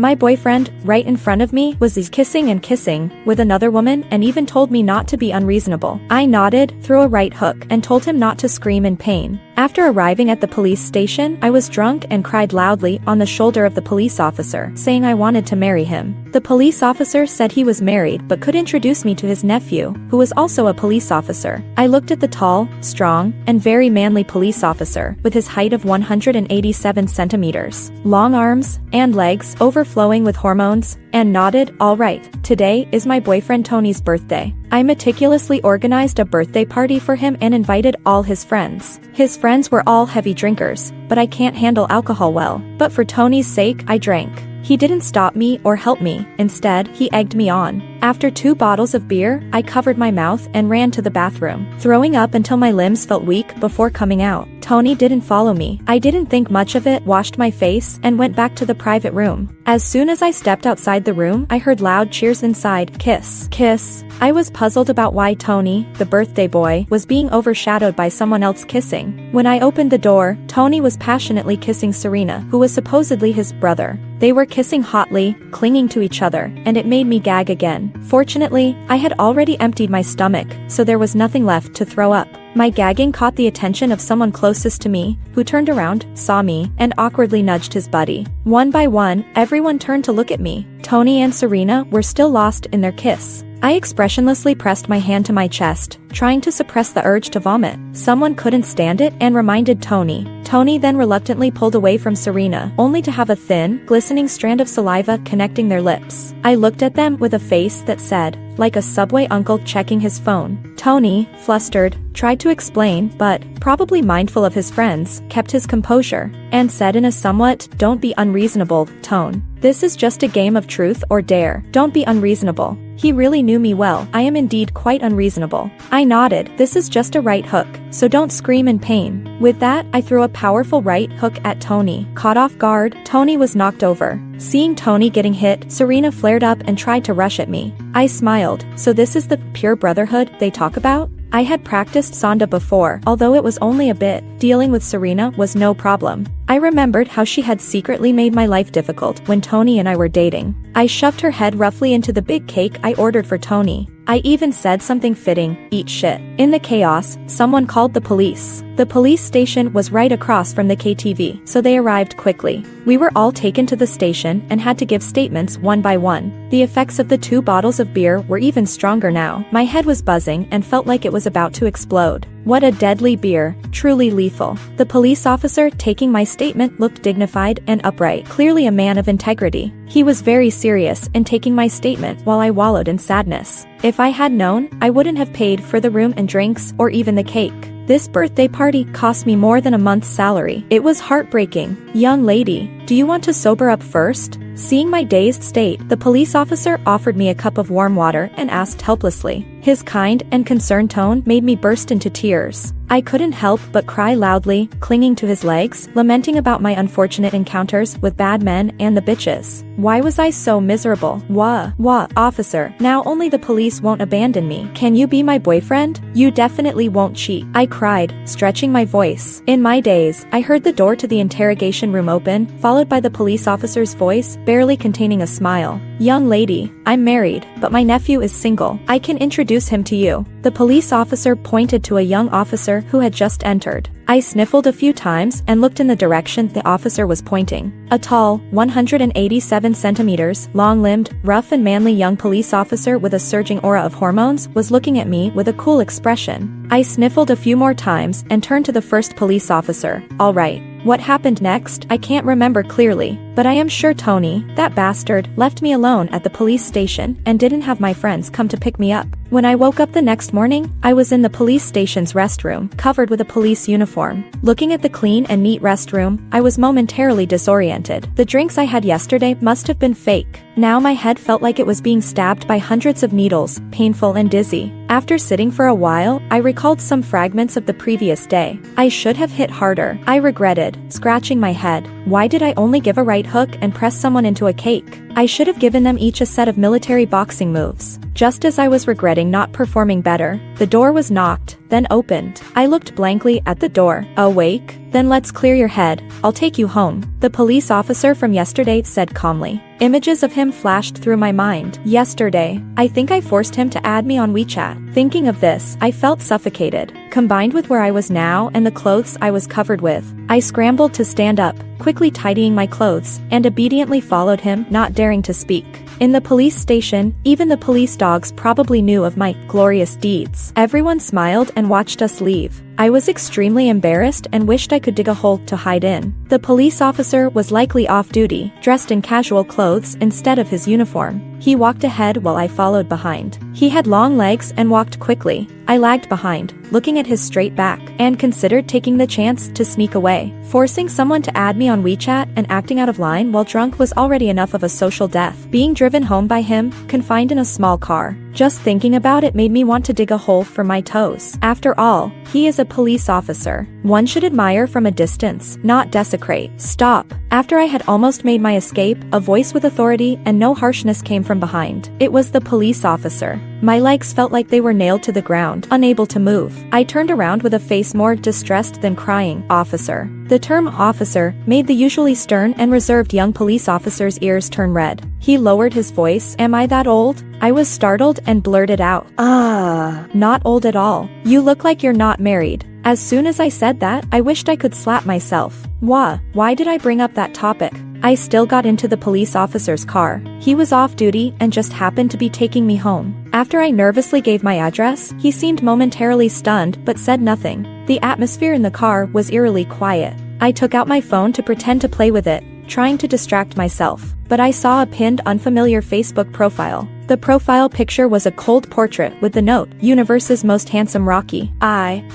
My boyfriend, right in front of me, was kissing and kissing with another woman and even told me not to be unreasonable. I nodded, threw a right hook, and told him not to scream in pain. After arriving at the police station, I was drunk and cried loudly on the shoulder of the police officer, saying I wanted to marry him. The police officer said he was married but could introduce me to his nephew, who was also a police officer. I looked at the tall, strong, and very manly police officer, with his height of 187 centimeters, long arms, and legs overflowing with hormones, and nodded, "All right, today is my boyfriend Tony's birthday." I meticulously organized a birthday party for him and invited all his friends. His friends were all heavy drinkers, but I can't handle alcohol well. But for Tony's sake, I drank. He didn't stop me or help me. Instead, he egged me on. After 2 bottles of beer, I covered my mouth and ran to the bathroom, throwing up until my limbs felt weak before coming out. Tony didn't follow me. I didn't think much of it, washed my face, and went back to the private room. As soon as I stepped outside the room, I heard loud cheers inside. Kiss. Kiss. I was puzzled about why Tony, the birthday boy, was being overshadowed by someone else kissing. When I opened the door, Tony was passionately kissing Serena, who was supposedly his brother. They were kissing hotly, clinging to each other, and it made me gag again. Fortunately, I had already emptied my stomach, so there was nothing left to throw up. My gagging caught the attention of someone closest to me, who turned around, saw me, and awkwardly nudged his buddy. One by one, everyone turned to look at me. Tony and Serena were still lost in their kiss. I expressionlessly pressed my hand to my chest, trying to suppress the urge to vomit. Someone couldn't stand it and reminded Tony. Tony then reluctantly pulled away from Serena, only to have a thin, glistening strand of saliva connecting their lips. I looked at them with a face that said, like a subway uncle checking his phone. Tony, flustered, tried to explain, but, probably mindful of his friends, kept his composure, and said in a somewhat, "Don't be unreasonable," tone. "This is just a game of truth or dare. Don't be unreasonable." He really knew me well. I am indeed quite unreasonable. I nodded. "This is just a right hook, so don't scream in pain." With that, I threw a powerful right hook at Tony. Caught off guard, Tony was knocked over. Seeing Tony getting hit, Serena flared up and tried to rush at me. I smiled. So this is the pure brotherhood they talk about? I had practiced Sonda before, although it was only a bit. Dealing with Serena was no problem. I remembered how she had secretly made my life difficult when Tony and I were dating. I shoved her head roughly into the big cake I ordered for Tony. I even said something fitting, "Eat shit." In the chaos, someone called the police. The police station was right across from the KTV, so they arrived quickly. We were all taken to the station and had to give statements one by one. The effects of the 2 bottles of beer were even stronger now. My head was buzzing and felt like it was about to explode. What a deadly beer, truly lethal. The police officer taking my statement looked dignified and upright, clearly a man of integrity. He was very serious in taking my statement while I wallowed in sadness. If I had known, I wouldn't have paid for the room and drinks or even the cake. This birthday party cost me more than a month's salary. It was heartbreaking. "Young lady, do you want to sober up first?" Seeing my dazed state, the police officer offered me a cup of warm water and asked helplessly. His kind and concerned tone made me burst into tears. I couldn't help but cry loudly, clinging to his legs, lamenting about my unfortunate encounters with bad men and the bitches. Why was I so miserable? Wah, officer, now only the police won't abandon me. Can you be my boyfriend? You definitely won't cheat. I cried, stretching my voice. In my daze, I heard the door to the interrogation room open, followed by the police officer's voice, barely containing a smile. "Young lady, I'm married, but my nephew is single. I can introduce him to you." The police officer pointed to a young officer who had just entered. I sniffled a few times and looked in the direction the officer was pointing. A tall, 187 centimeters, long-limbed, rough and manly young police officer with a surging aura of hormones was looking at me with a cool expression. I sniffled a few more times and turned to the first police officer. "All right. What happened next, I can't remember clearly, but I am sure Tony, that bastard, left me alone at the police station and didn't have my friends come to pick me up. When I woke up the next morning, I was in the police station's restroom, covered with a police uniform. Looking at the clean and neat restroom, I was momentarily disoriented. The drinks I had yesterday must have been fake. Now my head felt like it was being stabbed by hundreds of needles, painful and dizzy. After sitting for a while, I recalled some fragments of the previous day. I should have hit harder, I regretted, scratching my head. Why did I only give a right hook and press someone into a cake? I should have given them each a set of military boxing moves. Just as I was regretting not performing better, the door was knocked, then opened. I looked blankly at the door. "Awake? Then let's clear your head. I'll take you home," the police officer from yesterday said calmly. Images of him flashed through my mind. Yesterday, I think I forced him to add me on WeChat. Thinking of this, I felt suffocated. Combined with where I was now and the clothes I was covered with, I scrambled to stand up, quickly tidying my clothes, and obediently followed him, not daring to speak. In the police station, even the police dogs probably knew of my glorious deeds. Everyone smiled and watched us leave. I was extremely embarrassed and wished I could dig a hole to hide in. The police officer was likely off duty, dressed in casual clothes instead of his uniform. He walked ahead while I followed behind. He had long legs and walked quickly. I lagged behind, looking at his straight back, and considered taking the chance to sneak away. Forcing someone to add me on WeChat and acting out of line while drunk was already enough of a social death. Being driven home by him, confined in a small car. Just thinking about it made me want to dig a hole for my toes. After all, he is a police officer. One should admire from a distance, not desecrate. Stop. After I had almost made my escape, a voice with authority and no harshness came from behind. It was the police officer. My legs felt like they were nailed to the ground, unable to move. I turned around with a face more distressed than crying. Officer. The term officer made the usually stern and reserved young police officer's ears turn red. He lowered his voice. Am I that old? I was startled and blurted out. Not old at all. You look like you're not married. As soon as I said that, I wished I could slap myself. Why did I bring up that topic? I still got into the police officer's car. He was off duty and just happened to be taking me home. After I nervously gave my address, he seemed momentarily stunned but said nothing. The atmosphere in the car was eerily quiet. I took out my phone to pretend to play with it, trying to distract myself. But I saw a pinned unfamiliar Facebook profile. The profile picture was a cold portrait with the note, Universe's most handsome Rocky.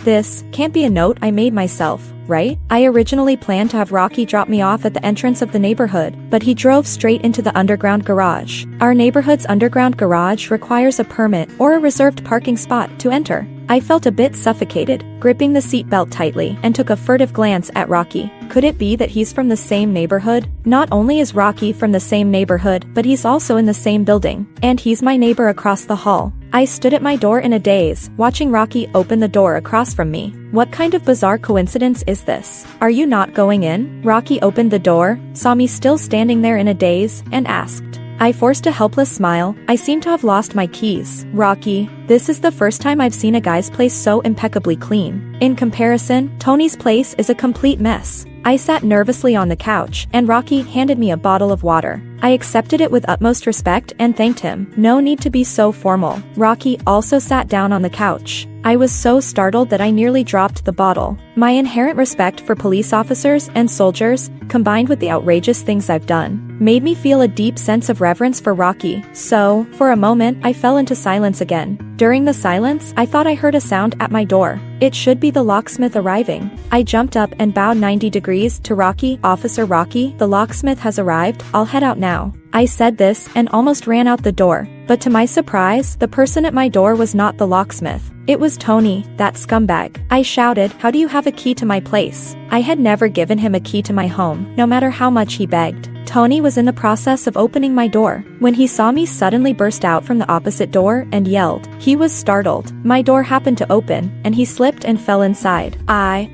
This can't be a note I made myself, right? I originally planned to have Rocky drop me off at the entrance of the neighborhood, but he drove straight into the underground garage. Our neighborhood's underground garage requires a permit or a reserved parking spot to enter. I felt a bit suffocated, gripping the seatbelt tightly, and took a furtive glance at Rocky. Could it be that he's from the same neighborhood? Not only is Rocky from the same neighborhood, but he's also in the same building. And he's my neighbor across the hall. I stood at my door in a daze, watching Rocky open the door across from me. What kind of bizarre coincidence is this? Are you not going in? Rocky opened the door, saw me still standing there in a daze, and asked. I forced a helpless smile. I seem to have lost my keys. Rocky, this is the first time I've seen a guy's place so impeccably clean. In comparison, Tony's place is a complete mess. I sat nervously on the couch, and Rocky handed me a bottle of water. I accepted it with utmost respect and thanked him. No need to be so formal. Rocky also sat down on the couch. I was so startled that I nearly dropped the bottle. My inherent respect for police officers and soldiers, combined with the outrageous things I've done, made me feel a deep sense of reverence for Rocky. So, for a moment, I fell into silence again. During the silence, I thought I heard a sound at my door. It should be the locksmith arriving. I jumped up and bowed 90 degrees to Rocky. Officer Rocky, the locksmith has arrived. I'll head out now. I said this and almost ran out the door. But to my surprise, the person at my door was not the locksmith. It was Tony, that scumbag. I shouted, how do you have a key to my place? I had never given him a key to my home, no matter how much he begged. Tony was in the process of opening my door when he saw me suddenly burst out from the opposite door and yelled. He was startled. My door happened to open, and he slipped and fell inside.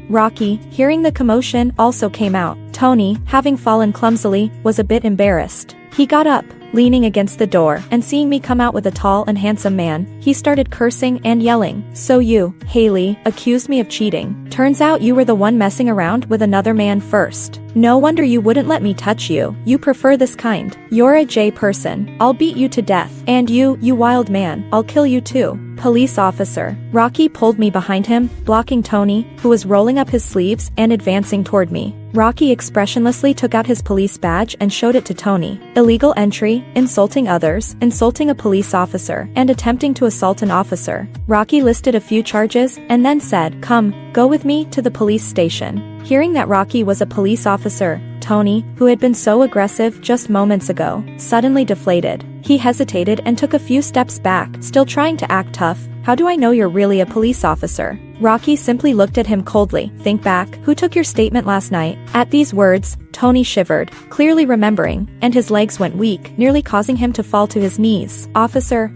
Rocky, hearing the commotion, also came out. Tony, having fallen clumsily, was a bit embarrassed. He got up, leaning against the door, and seeing me come out with a tall and handsome man, he started cursing and yelling. So you, Haley, accused me of cheating. Turns out you were the one messing around with another man first. No wonder you wouldn't let me touch you. You prefer this kind. You're a J person. I'll beat you to death. And you wild man, I'll kill you too. Police officer. Rocky pulled me behind him, blocking Tony, who was rolling up his sleeves and advancing toward me. Rocky expressionlessly took out his police badge and showed it to Tony. Illegal entry, insulting others, insulting a police officer, and attempting to assault an officer. Rocky listed a few charges and then said, "Come, go with me to the police station." Hearing that Rocky was a police officer, Tony, who had been so aggressive just moments ago, suddenly deflated. He hesitated and took a few steps back, still trying to act tough. How do I know you're really a police officer? Rocky simply looked at him coldly. Think back. Who took your statement last night? At these words, Tony shivered, clearly remembering, and his legs went weak, nearly causing him to fall to his knees. Officer,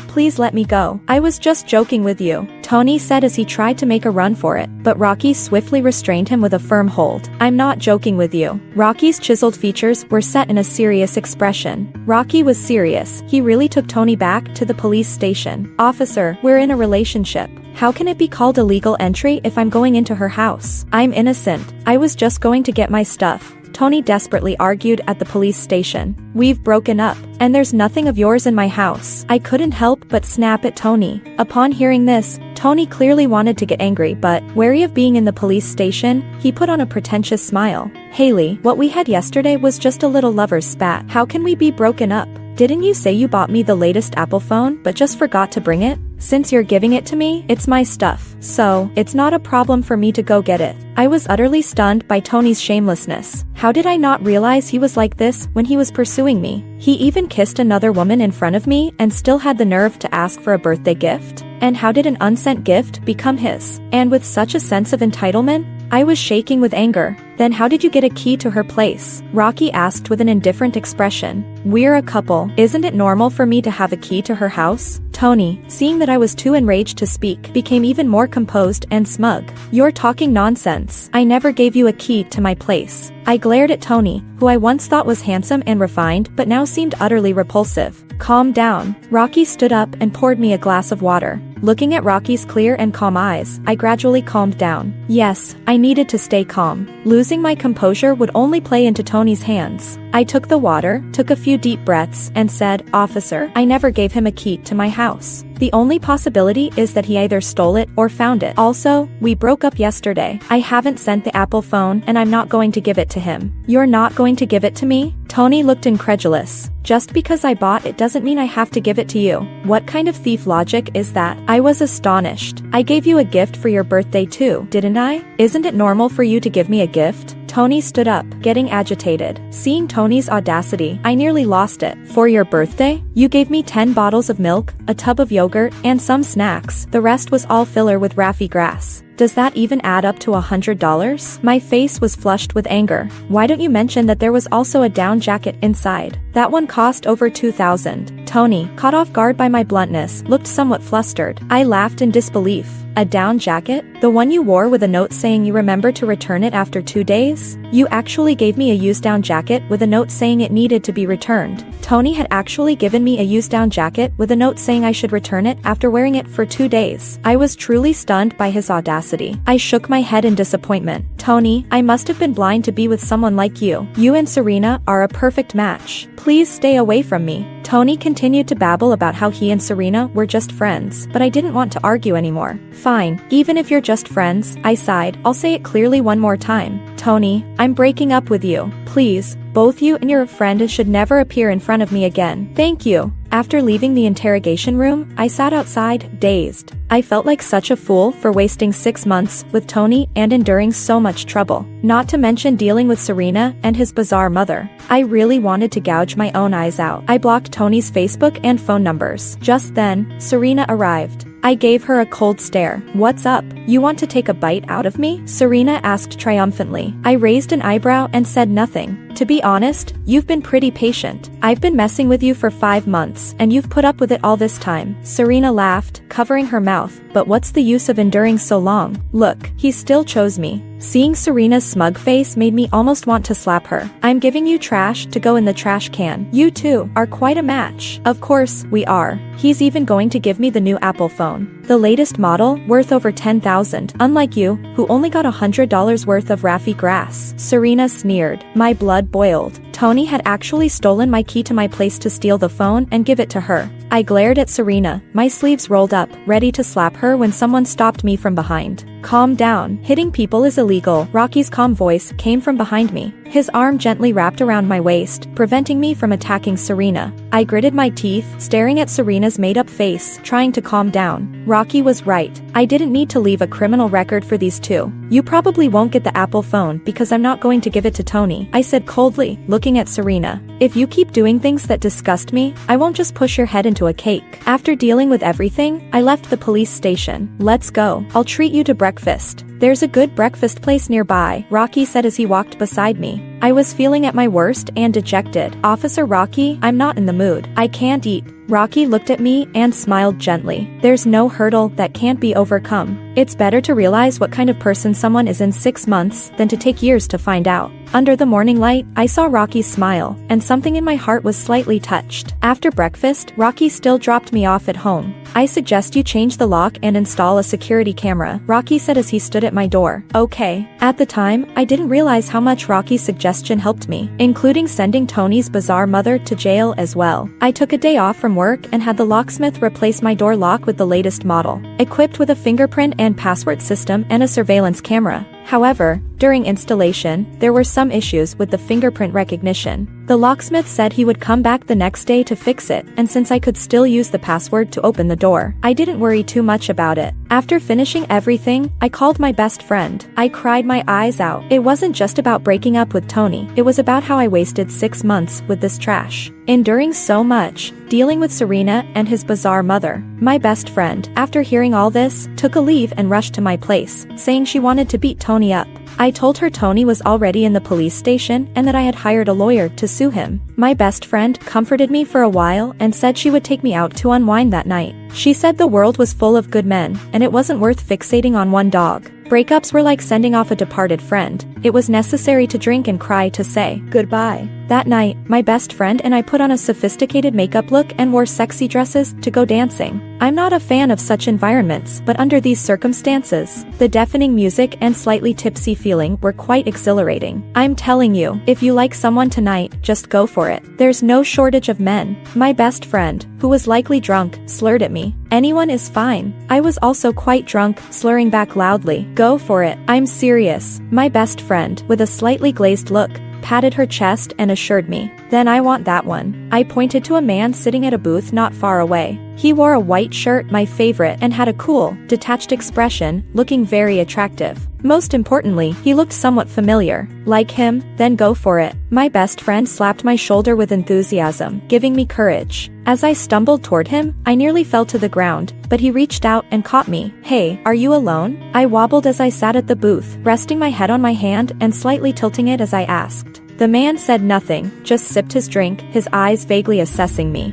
please let me go. I was just joking with you, Tony said as he tried to make a run for it, but Rocky swiftly restrained him with a firm hold. I'm not joking with you. Rocky's chiseled features were set in a serious expression. Rocky was serious. He really took Tony back to the police station. Officer, we're in a relationship. How can it be called illegal entry if I'm going into her house? I'm innocent. I was just going to get my stuff, Tony desperately argued at the police station. We've broken up, and there's nothing of yours in my house. I couldn't help but snap at Tony. Upon hearing this, Tony clearly wanted to get angry, but, wary of being in the police station, he put on a pretentious smile. Haley, what we had yesterday was just a little lover's spat. How can we be broken up? Didn't you say you bought me the latest Apple phone but just forgot to bring it? Since you're giving it to me, it's my stuff. So, it's not a problem for me to go get it. I was utterly stunned by Tony's shamelessness. How did I not realize he was like this when he was pursuing me? He even kissed another woman in front of me and still had the nerve to ask for a birthday gift? And how did an unsent gift become his? And with such a sense of entitlement, I was shaking with anger. Then how did you get a key to her place? Rocky asked with an indifferent expression. We're a couple. Isn't it normal for me to have a key to her house? Tony, seeing that I was too enraged to speak, became even more composed and smug. You're talking nonsense. I never gave you a key to my place. I glared at Tony, who I once thought was handsome and refined but now seemed utterly repulsive. Calm down. Rocky stood up and poured me a glass of water. Looking at Rocky's clear and calm eyes, I gradually calmed down. Yes, I needed to stay calm. Losing my composure would only play into Tony's hands. I took the water, took a few deep breaths, and said, Officer, I never gave him a key to my house. The only possibility is that he either stole it or found it. Also, we broke up yesterday. I haven't sent the Apple phone and I'm not going to give it to him. You're not going to give it to me? Tony looked incredulous. Just because I bought it doesn't mean I have to give it to you. What kind of thief logic is that? I was astonished. I gave you a gift for your birthday too, didn't I? Isn't it normal for you to give me a gift? Tony stood up, getting agitated. Seeing Tony's audacity, I nearly lost it. For your birthday? You gave me 10 bottles of milk, a tub of yogurt, and some snacks. The rest was all filler with Raffi grass. Does that even add up to $100? My face was flushed with anger. Why don't you mention that there was also a down jacket inside? That one cost over $2,000. Tony, caught off guard by my bluntness, looked somewhat flustered. I laughed in disbelief. A down jacket? The one you wore with a note saying you remember to return it after 2 days? You actually gave me a used down jacket with a note saying it needed to be returned. Tony had actually given me a used down jacket with a note saying I should return it after wearing it for 2 days. I was truly stunned by his audacity. I shook my head in disappointment. Tony, I must have been blind to be with someone like you. You and Serena are a perfect match. Please stay away from me. Tony continued to babble about how he and Serena were just friends, but I didn't want to argue anymore. Fine, even if you're just friends, I sighed. I'll say it clearly one more time. Tony, I'm breaking up with you. Please, both you and your friend should never appear in front of me again. Thank you. After leaving the interrogation room, I sat outside, dazed. I felt like such a fool for wasting 6 months with Tony and enduring so much trouble, not to mention dealing with Serena and his bizarre mother. I really wanted to gouge my own eyes out. I blocked Tony's Facebook and phone numbers. Just then, Serena arrived. I gave her a cold stare. What's up? You want to take a bite out of me? Serena asked triumphantly. I raised an eyebrow and said nothing. To be honest, you've been pretty patient. I've been messing with you for 5 months, and you've put up with it all this time. Serena laughed, covering her mouth. But what's the use of enduring so long? Look, he still chose me. Seeing Serena's smug face made me almost want to slap her. I'm giving you trash to go in the trash can. You two are quite a match. Of course, we are. He's even going to give me the new Apple phone. The latest model, worth over $10,000, unlike you, who only got $100 worth of Raffi grass. Serena sneered. My blood boiled. Tony had actually stolen my key to my place to steal the phone and give it to her. I glared at Serena, my sleeves rolled up, ready to slap her when someone stopped me from behind. Calm down. Hitting people is illegal. Rocky's calm voice came from behind me. his arm gently wrapped around my waist, preventing me from attacking Serena. I gritted my teeth, staring at Serena's made-up face, trying to calm down. Rocky was right. I didn't need to leave a criminal record for these two. You probably won't get the Apple phone because I'm not going to give it to Tony, I said coldly, looking at Serena. If you keep doing things that disgust me, I won't just push your head into a cake. After dealing with everything, I left the police station. Let's go. I'll treat you to breakfast. There's a good breakfast place nearby, Rocky said as he walked beside me. I was feeling at my worst and dejected. Officer Rocky, I'm not in the mood. I can't eat. Rocky looked at me and smiled gently. There's no hurdle that can't be overcome. It's better to realize what kind of person someone is in 6 months than to take years to find out. Under the morning light, I saw Rocky smile, and something in my heart was slightly touched. After breakfast, Rocky still dropped me off at home. I suggest you change the lock and install a security camera, Rocky said as he stood at my door. Okay. At the time, I didn't realize how much Rocky's suggestion helped me, including sending Tony's bizarre mother to jail as well. I took a day off from work and had the locksmith replace my door lock with the latest model, equipped with a fingerprint and password system and a surveillance camera. However, during installation, there were some issues with the fingerprint recognition. The locksmith said he would come back the next day to fix it, and since I could still use the password to open the door, I didn't worry too much about it. After finishing everything, I called my best friend. I cried my eyes out. It wasn't just about breaking up with Tony, it was about how I wasted 6 months with this trash, enduring so much, dealing with Serena and his bizarre mother. My best friend, after hearing all this, took a leave and rushed to my place, saying she wanted to beat Tony up. I told her Tony was already in the police station and that I had hired a lawyer to sue him. My best friend comforted me for a while and said she would take me out to unwind that night. She said the world was full of good men, and it wasn't worth fixating on one dog. Breakups were like sending off a departed friend. It was necessary to drink and cry to say goodbye. That night, my best friend and I put on a sophisticated makeup look and wore sexy dresses to go dancing. I'm not a fan of such environments, but under these circumstances, the deafening music and slightly tipsy feeling were quite exhilarating. I'm telling you, if you like someone tonight, just go for it. There's no shortage of men. My best friend, who was likely drunk, slurred at me. Anyone is fine. I was also quite drunk, slurring back loudly. Go for it. I'm serious. My best friend, with a slightly glazed look, patted her chest and assured me. Then I want that one. I pointed to a man sitting at a booth not far away. He wore a white shirt, my favorite, and had a cool, detached expression, looking very attractive. Most importantly, he looked somewhat familiar. Like him? Then go for it. My best friend slapped my shoulder with enthusiasm, giving me courage. As I stumbled toward him, I nearly fell to the ground, but he reached out and caught me. Hey, are you alone? I wobbled as I sat at the booth, resting my head on my hand and slightly tilting it as I asked. The man said nothing, just sipped his drink, his eyes vaguely assessing me.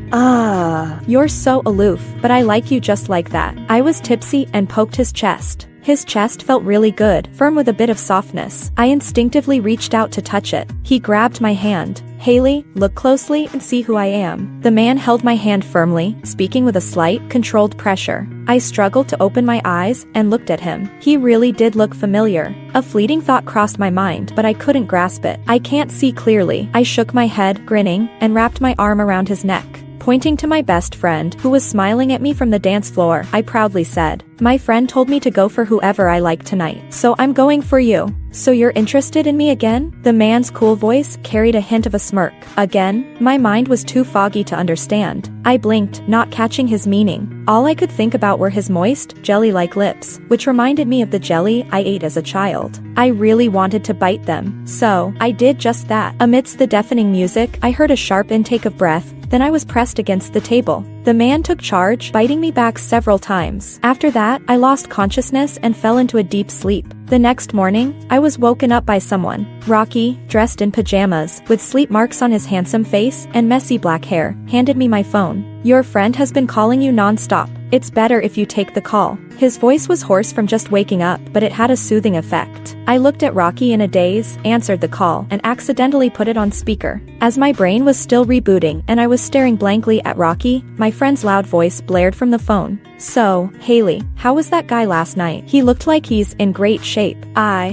You're so aloof, but I like you just like that. I was tipsy and poked his chest. His chest felt really good, firm with a bit of softness. I instinctively reached out to touch it. He grabbed my hand. Haley, look closely and see who I am. The man held my hand firmly, speaking with a slight, controlled pressure. I struggled to open my eyes and looked at him. He really did look familiar. A fleeting thought crossed my mind, but I couldn't grasp it. I can't see clearly. I shook my head, grinning, and wrapped my arm around his neck. Pointing to my best friend, who was smiling at me from the dance floor, I proudly said, "My friend told me to go for whoever I like tonight, so I'm going for you." So you're interested in me again? The man's cool voice carried a hint of a smirk. Again? My mind was too foggy to understand. I blinked, not catching his meaning. All I could think about were his moist, jelly-like lips, which reminded me of the jelly I ate as a child. I really wanted to bite them, so I did just that. Amidst the deafening music, I heard a sharp intake of breath, then I was pressed against the table. The man took charge, biting me back several times. After that, I lost consciousness and fell into a deep sleep. The next morning, I was woken up by someone. Rocky, dressed in pajamas, with sleep marks on his handsome face and messy black hair, handed me my phone. "Your friend has been calling you non-stop. It's better if you take the call." His voice was hoarse from just waking up, but it had a soothing effect. I looked at Rocky in a daze, answered the call, and accidentally put it on speaker. As my brain was still rebooting and I was staring blankly at Rocky, my friend's loud voice blared from the phone. "So, Haley, how was that guy last night? He looked like he's in great shape."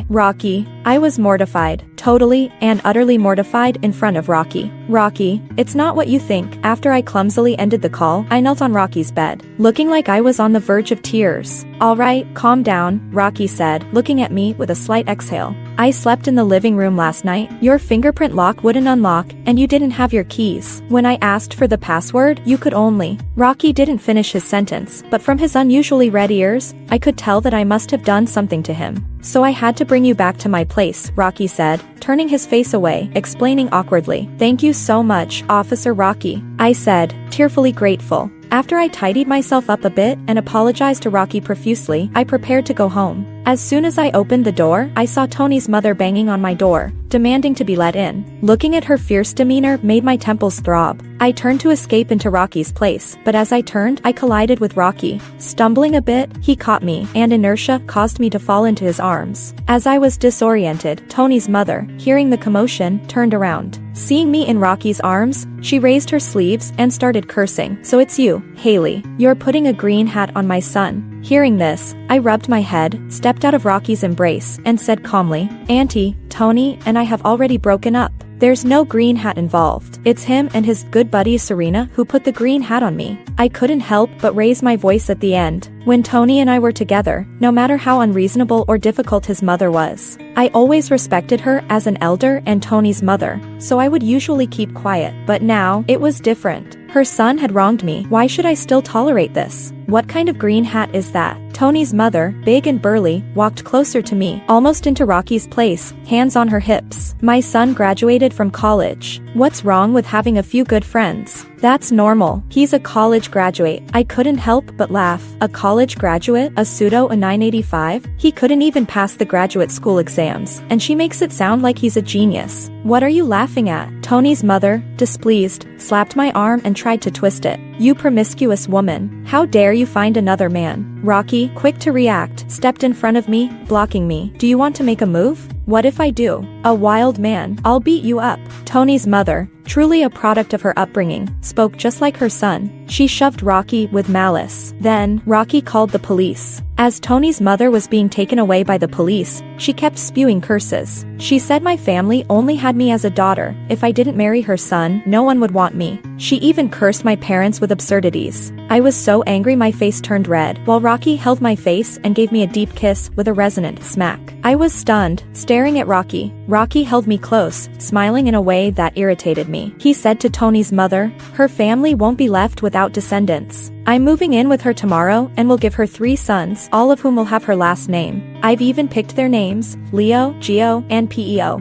Rocky. I was mortified, totally and utterly mortified in front of Rocky. "Rocky, it's not what you think." After I clumsily ended the call, I knelt on Rocky's bed, looking like I was on the verge of tears. "All right, calm down," Rocky said, looking at me with a slight exhale. I slept in the living room last night. Your fingerprint lock wouldn't unlock, and you didn't have your keys. When I asked for the password, you could only. Rocky didn't finish his sentence, but from his unusually red ears, I could tell that I must have done something to him. So I had to bring you back to my place, Rocky said, turning his face away, explaining awkwardly. Thank you so much, Officer Rocky, I said, tearfully grateful. After I tidied myself up a bit and apologized to Rocky profusely, I prepared to go home. As soon as I opened the door, I saw Tony's mother banging on my door, demanding to be let in. Looking at her fierce demeanor made my temples throb. I turned to escape into Rocky's place, but as I turned, I collided with Rocky. Stumbling a bit, he caught me, and inertia caused me to fall into his arms. As I was disoriented, Tony's mother, hearing the commotion, turned around. Seeing me in Rocky's arms, she raised her sleeves and started cursing. So it's you, Haley. You're putting a green hat on my son. Hearing this, I rubbed my head, stepped out of Rocky's embrace, and said calmly, Auntie, Tony and I have already broken up. There's no green hat involved. It's him and his good buddy Serena who put the green hat on me. I couldn't help but raise my voice at the end. When Tony and I were together, no matter how unreasonable or difficult his mother was, I always respected her as an elder and Tony's mother, so I would usually keep quiet. But now, it was different. Her son had wronged me. Why should I still tolerate this? What kind of green hat is that? Tony's mother, big and burly, walked closer to me, almost into Rocky's place, hands on her hips. My son graduated from college. What's wrong with having a few good friends? That's normal. He's a college graduate. I couldn't help but laugh. A college graduate? A pseudo a 985? He couldn't even pass the graduate school exams, and she makes it sound like he's a genius. What are you laughing at? Tony's mother, displeased, slapped my arm and tried to twist it. You promiscuous woman. How dare you find another man? Rocky, quick to react, stepped in front of me, blocking me. Do you want to make a move? What if I do? A wild man. I'll beat you up. Tony's mother, truly a product of her upbringing, spoke just like her son. She shoved Rocky with malice. Then, Rocky called the police. As Tony's mother was being taken away by the police, she kept spewing curses. She said my family only had me as a daughter. If I didn't marry her son, no one would want me. She even cursed my parents with absurdities. I was so angry my face turned red, while Rocky held my face and gave me a deep kiss with a resonant smack. I was stunned, staring at Rocky. Rocky held me close, smiling in a way that irritated me. He said to Tony's mother, her family won't be left without descendants. I'm moving in with her tomorrow and will give her 3 sons, all of whom will have her last name. I've even picked their names, Leo, Gio, and Peo.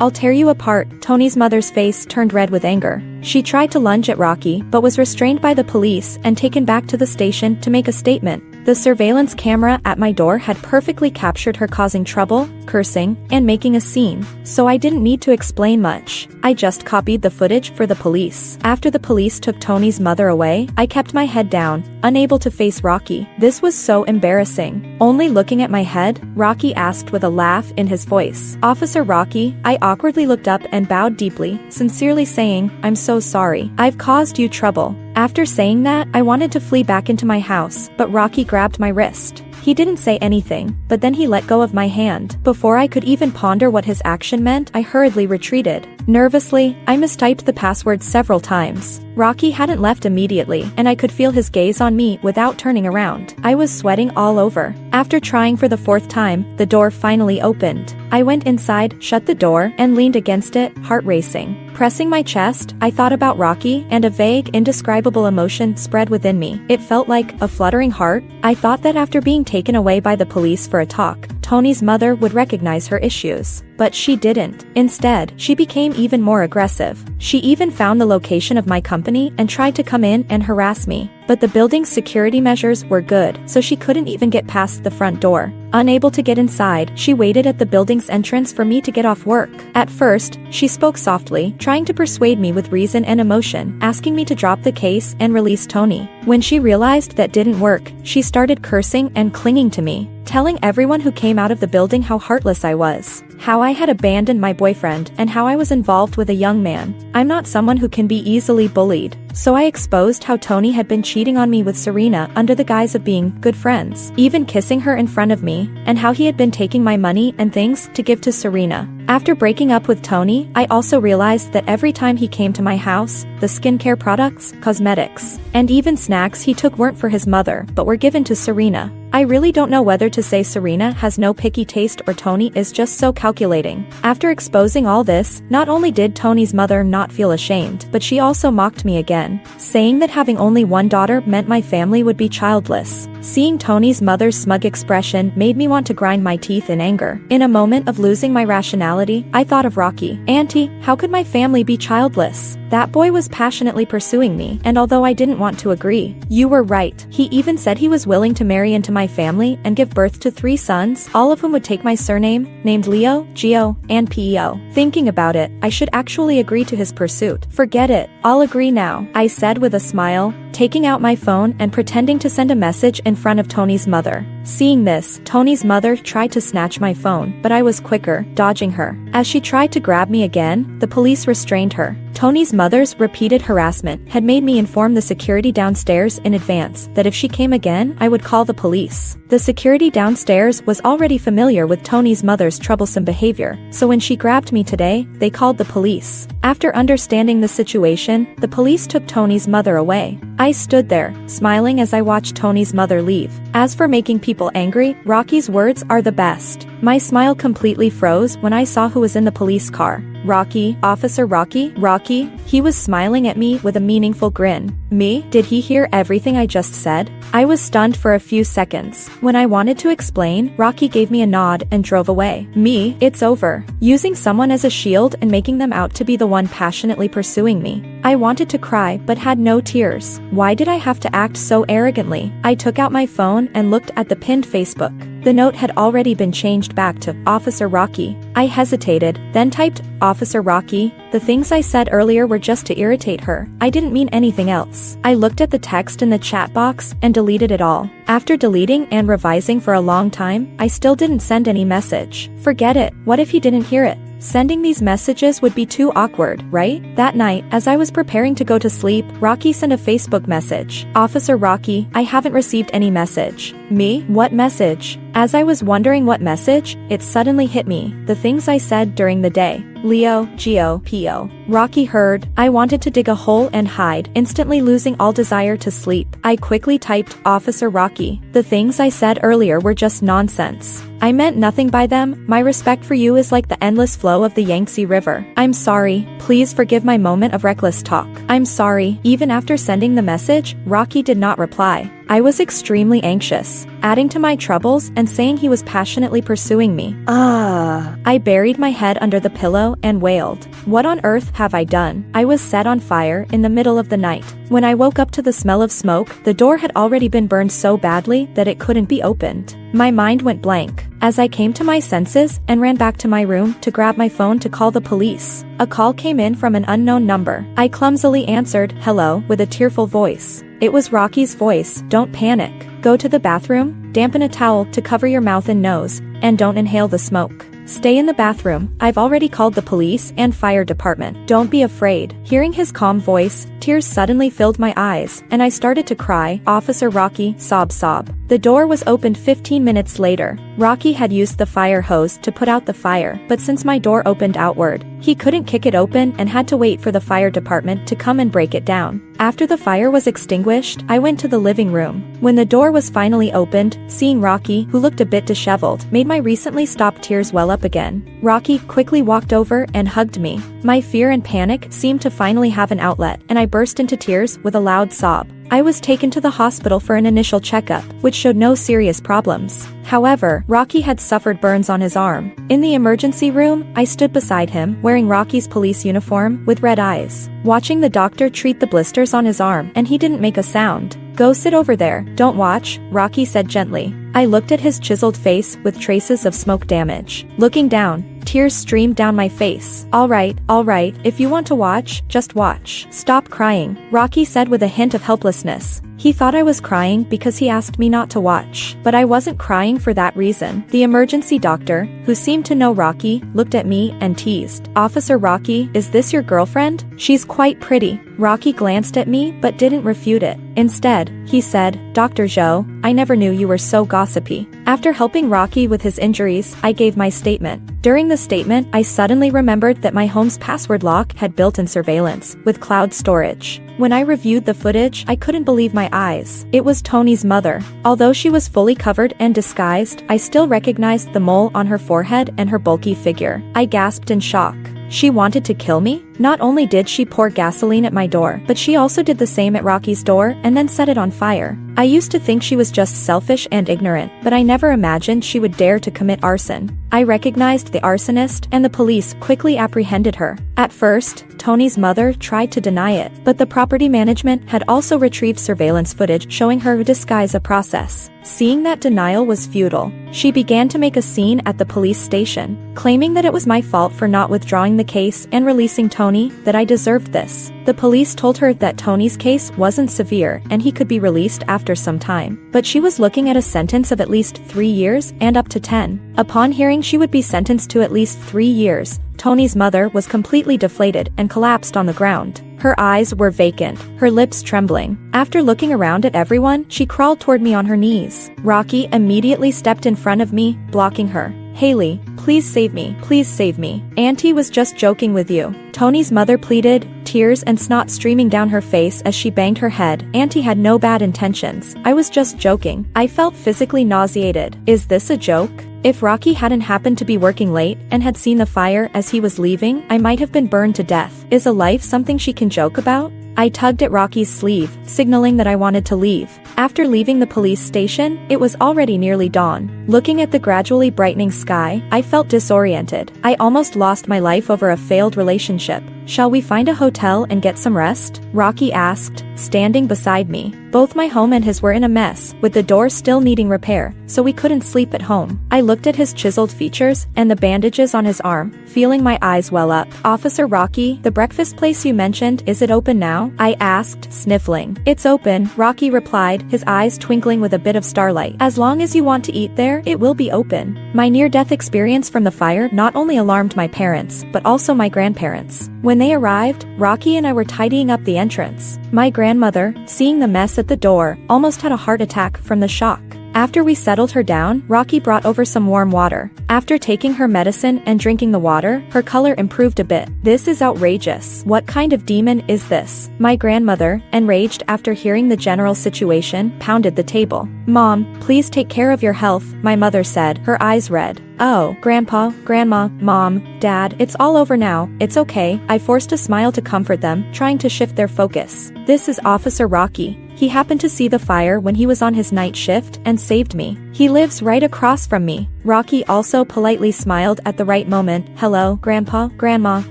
I'll tear you apart. Tony's mother's face turned red with anger. She tried to lunge at Rocky but was restrained by the police and taken back to the station to make a statement. The surveillance camera at my door had perfectly captured her causing trouble, cursing, and making a scene, so I didn't need to explain much. I just copied the footage for the police. After the police took Tony's mother away, I kept my head down, unable to face Rocky. This was so embarrassing. Only looking at my head, Rocky asked with a laugh in his voice. Officer Rocky, I awkwardly looked up and bowed deeply, sincerely saying, I'm so sorry. I've caused you trouble. After saying that, I wanted to flee back into my house, but Rocky grabbed my wrist. He didn't say anything, but then he let go of my hand. Before I could even ponder what his action meant, I hurriedly retreated. Nervously, I mistyped the password several times. Rocky hadn't left immediately, and I could feel his gaze on me without turning around. I was sweating all over. After trying for the 4th time, the door finally opened. I went inside, shut the door, and leaned against it, heart racing. Pressing my chest, I thought about Rocky, and a vague, indescribable emotion spread within me. It felt like a fluttering heart. I thought that after being taken away by the police for a talk, Tony's mother would recognize her issues. But she didn't. Instead, she became even more aggressive. She even found the location of my company and tried to come in and harass me. But the building's security measures were good, so she couldn't even get past the front door. Unable to get inside, she waited at the building's entrance for me to get off work. At first, she spoke softly, trying to persuade me with reason and emotion, asking me to drop the case and release Tony. When she realized that didn't work, she started cursing and clinging to me, telling everyone who came out of the building how heartless I was, how I had abandoned my boyfriend, and how I was involved with a young man. I'm not someone who can be easily bullied. So I exposed how Tony had been cheating on me with Serena under the guise of being good friends, even kissing her in front of me, and how he had been taking my money and things to give to Serena. After breaking up with Tony, I also realized that every time he came to my house, the skincare products, cosmetics, and even snacks he took weren't for his mother, but were given to Serena. I really don't know whether to say Serena has no picky taste or Tony is just so calculating. After exposing all this, not only did Tony's mother not feel ashamed, but she also mocked me again, saying that having only one daughter meant my family would be childless. Seeing Tony's mother's smug expression made me want to grind my teeth in anger. In a moment of losing my rationality, I thought of Rocky. Auntie, how could my family be childless? That boy was passionately pursuing me, and although I didn't want to agree, you were right. He even said he was willing to marry into my family and give birth to 3 sons, all of whom would take my surname, named Leo, Gio, and Peo. Thinking about it, I should actually agree to his pursuit. Forget it, I'll agree now, I said with a smile, taking out my phone and pretending to send a message in front of Tony's mother. Seeing this, Tony's mother tried to snatch my phone, but I was quicker, dodging her. As she tried to grab me again, the police restrained her. Tony's mother's repeated harassment had made me inform the security downstairs in advance that if she came again, I would call the police. The security downstairs was already familiar with Tony's mother's troublesome behavior, so when she grabbed me today, they called the police. After understanding the situation, the police took Tony's mother away. I stood there, smiling as I watched Tony's mother leave. As for making people angry, Rocky's words are the best. My smile completely froze when I saw who was in the police car. Rocky, Officer Rocky, Rocky. He was smiling at me with a meaningful grin. Me? Did he hear everything I just said? I was stunned for a few seconds. When I wanted to explain, Rocky gave me a nod and drove away. Me? It's over. Using someone as a shield and making them out to be the one passionately pursuing me. I wanted to cry but had no tears. Why did I have to act so arrogantly? I took out my phone and looked at the pinned Facebook. The note had already been changed back to Officer Rocky. I hesitated, then typed, Officer Rocky. The things I said earlier were just to irritate her. I didn't mean anything else. I looked at the text in the chat box and deleted it all. After deleting and revising for a long time, I still didn't send any message. Forget it. What if he didn't hear it? Sending these messages would be too awkward, right? That night, as I was preparing to go to sleep, Rocky sent a Facebook message. Officer Rocky, I haven't received any message. Me? What message? As I was wondering what message, it suddenly hit me. The things I said during the day. Leo, Gio, Peo. Rocky heard. I wanted to dig a hole and hide, instantly losing all desire to sleep. I quickly typed, Officer Rocky. The things I said earlier were just nonsense. I meant nothing by them. My respect for you is like the endless flow of the Yangtze River. I'm sorry. Please forgive my moment of reckless talk. I'm sorry. Even after sending the message, Rocky did not reply. I was extremely anxious, adding to my troubles and saying he was passionately pursuing me. I buried my head under the pillow and wailed. What on earth have I done? I was set on fire in the middle of the night. When I woke up to the smell of smoke, the door had already been burned so badly that it couldn't be opened. My mind went blank as I came to my senses and ran back to my room to grab my phone to call the police. A call came in from an unknown number. I clumsily answered, hello, with a tearful voice. It was Rocky's voice. Don't panic. Go to the bathroom, dampen a towel to cover your mouth and nose, and don't inhale the smoke. Stay in the bathroom. I've already called the police and fire department. Don't be afraid. Hearing his calm voice, tears suddenly filled my eyes, and I started to cry. Officer Rocky, sob sob. The door was opened 15 minutes later. Rocky had used the fire hose to put out the fire, but since my door opened outward, he couldn't kick it open and had to wait for the fire department to come and break it down. After the fire was extinguished, I went to the living room. When the door was finally opened, seeing Rocky, who looked a bit disheveled, made my recently stopped tears well up again. Rocky quickly walked over and hugged me. My fear and panic seemed to finally have an outlet, and I burst into tears with a loud sob. I was taken to the hospital for an initial checkup, which showed no serious problems. However, Rocky had suffered burns on his arm. In the emergency room, I stood beside him, wearing Rocky's police uniform, with red eyes, watching the doctor treat the blisters on his arm, and he didn't make a sound. Go sit over there, don't watch, Rocky said gently. I looked at his chiseled face with traces of smoke damage. Looking down, tears streamed down my face. All right, if you want to watch, just watch. Stop crying, Rocky said with a hint of helplessness. He thought I was crying because he asked me not to watch, but I wasn't crying for that reason. The emergency doctor, who seemed to know Rocky, looked at me and teased. Officer Rocky, is this your girlfriend? She's quite pretty. Rocky glanced at me but didn't refute it. Instead, he said, Dr. Zhou, I never knew you were so gossipy. After helping Rocky with his injuries, I gave my statement. During the statement, I suddenly remembered that my home's password lock had built-in surveillance, with cloud storage. When I reviewed the footage, I couldn't believe my eyes. It was Tony's mother. Although she was fully covered and disguised, I still recognized the mole on her forehead and her bulky figure. I gasped in shock. She wanted to kill me? Not only did she pour gasoline at my door, but she also did the same at Rocky's door and then set it on fire. I used to think she was just selfish and ignorant, but I never imagined she would dare to commit arson. I recognized the arsonist, and the police quickly apprehended her. At first, Tony's mother tried to deny it, but the property management had also retrieved surveillance footage showing her disguise a process. Seeing that denial was futile, she began to make a scene at the police station, claiming that it was my fault for not withdrawing the case and releasing Tony, that I deserved this. The police told her that Tony's case wasn't severe and he could be released after some time, but she was looking at a sentence of at least 3 years and up to 10. Upon hearing she would be sentenced to at least 3 years, Tony's mother was completely deflated and collapsed on the ground. Her eyes were vacant, her lips trembling. After looking around at everyone, she crawled toward me on her knees. Rocky immediately stepped in front of me, blocking her. "Haley, please save me. Please save me. Auntie was just joking with you." Tony's mother pleaded, tears and snot streaming down her face as she banged her head. "Auntie had no bad intentions. I was just joking." I felt physically nauseated. Is this a joke? If Rocky hadn't happened to be working late and had seen the fire as he was leaving, I might have been burned to death. Is a life something she can joke about? I tugged at Rocky's sleeve, signaling that I wanted to leave. After leaving the police station, it was already nearly dawn. Looking at the gradually brightening sky, I felt disoriented. I almost lost my life over a failed relationship. "Shall we find a hotel and get some rest?" Rocky asked, standing beside me. Both my home and his were in a mess, with the door still needing repair, so we couldn't sleep at home. I looked at his chiseled features and the bandages on his arm, feeling my eyes well up. "Officer Rocky, the breakfast place you mentioned, is it open now?" I asked, sniffling. "It's open," Rocky replied, his eyes twinkling with a bit of starlight. "As long as you want to eat there, it will be open." My near-death experience from the fire not only alarmed my parents, but also my grandparents. When they arrived, Rocky and I were tidying up the entrance. My grandmother, seeing the mess at the door, almost had a heart attack from the shock. After we settled her down, Rocky brought over some warm water. After taking her medicine and drinking the water, her color improved a bit. "This is outrageous. What kind of demon is this?" My grandmother, enraged after hearing the general situation, pounded the table. "Mom, please take care of your health," my mother said, her eyes red. "Oh, Grandpa, Grandma, Mom, Dad, it's all over now, it's okay." I forced a smile to comfort them, trying to shift their focus. "This is Officer Rocky. He happened to see the fire when he was on his night shift and saved me. He lives right across from me." Rocky also politely smiled at the right moment. "Hello, Grandpa, Grandma,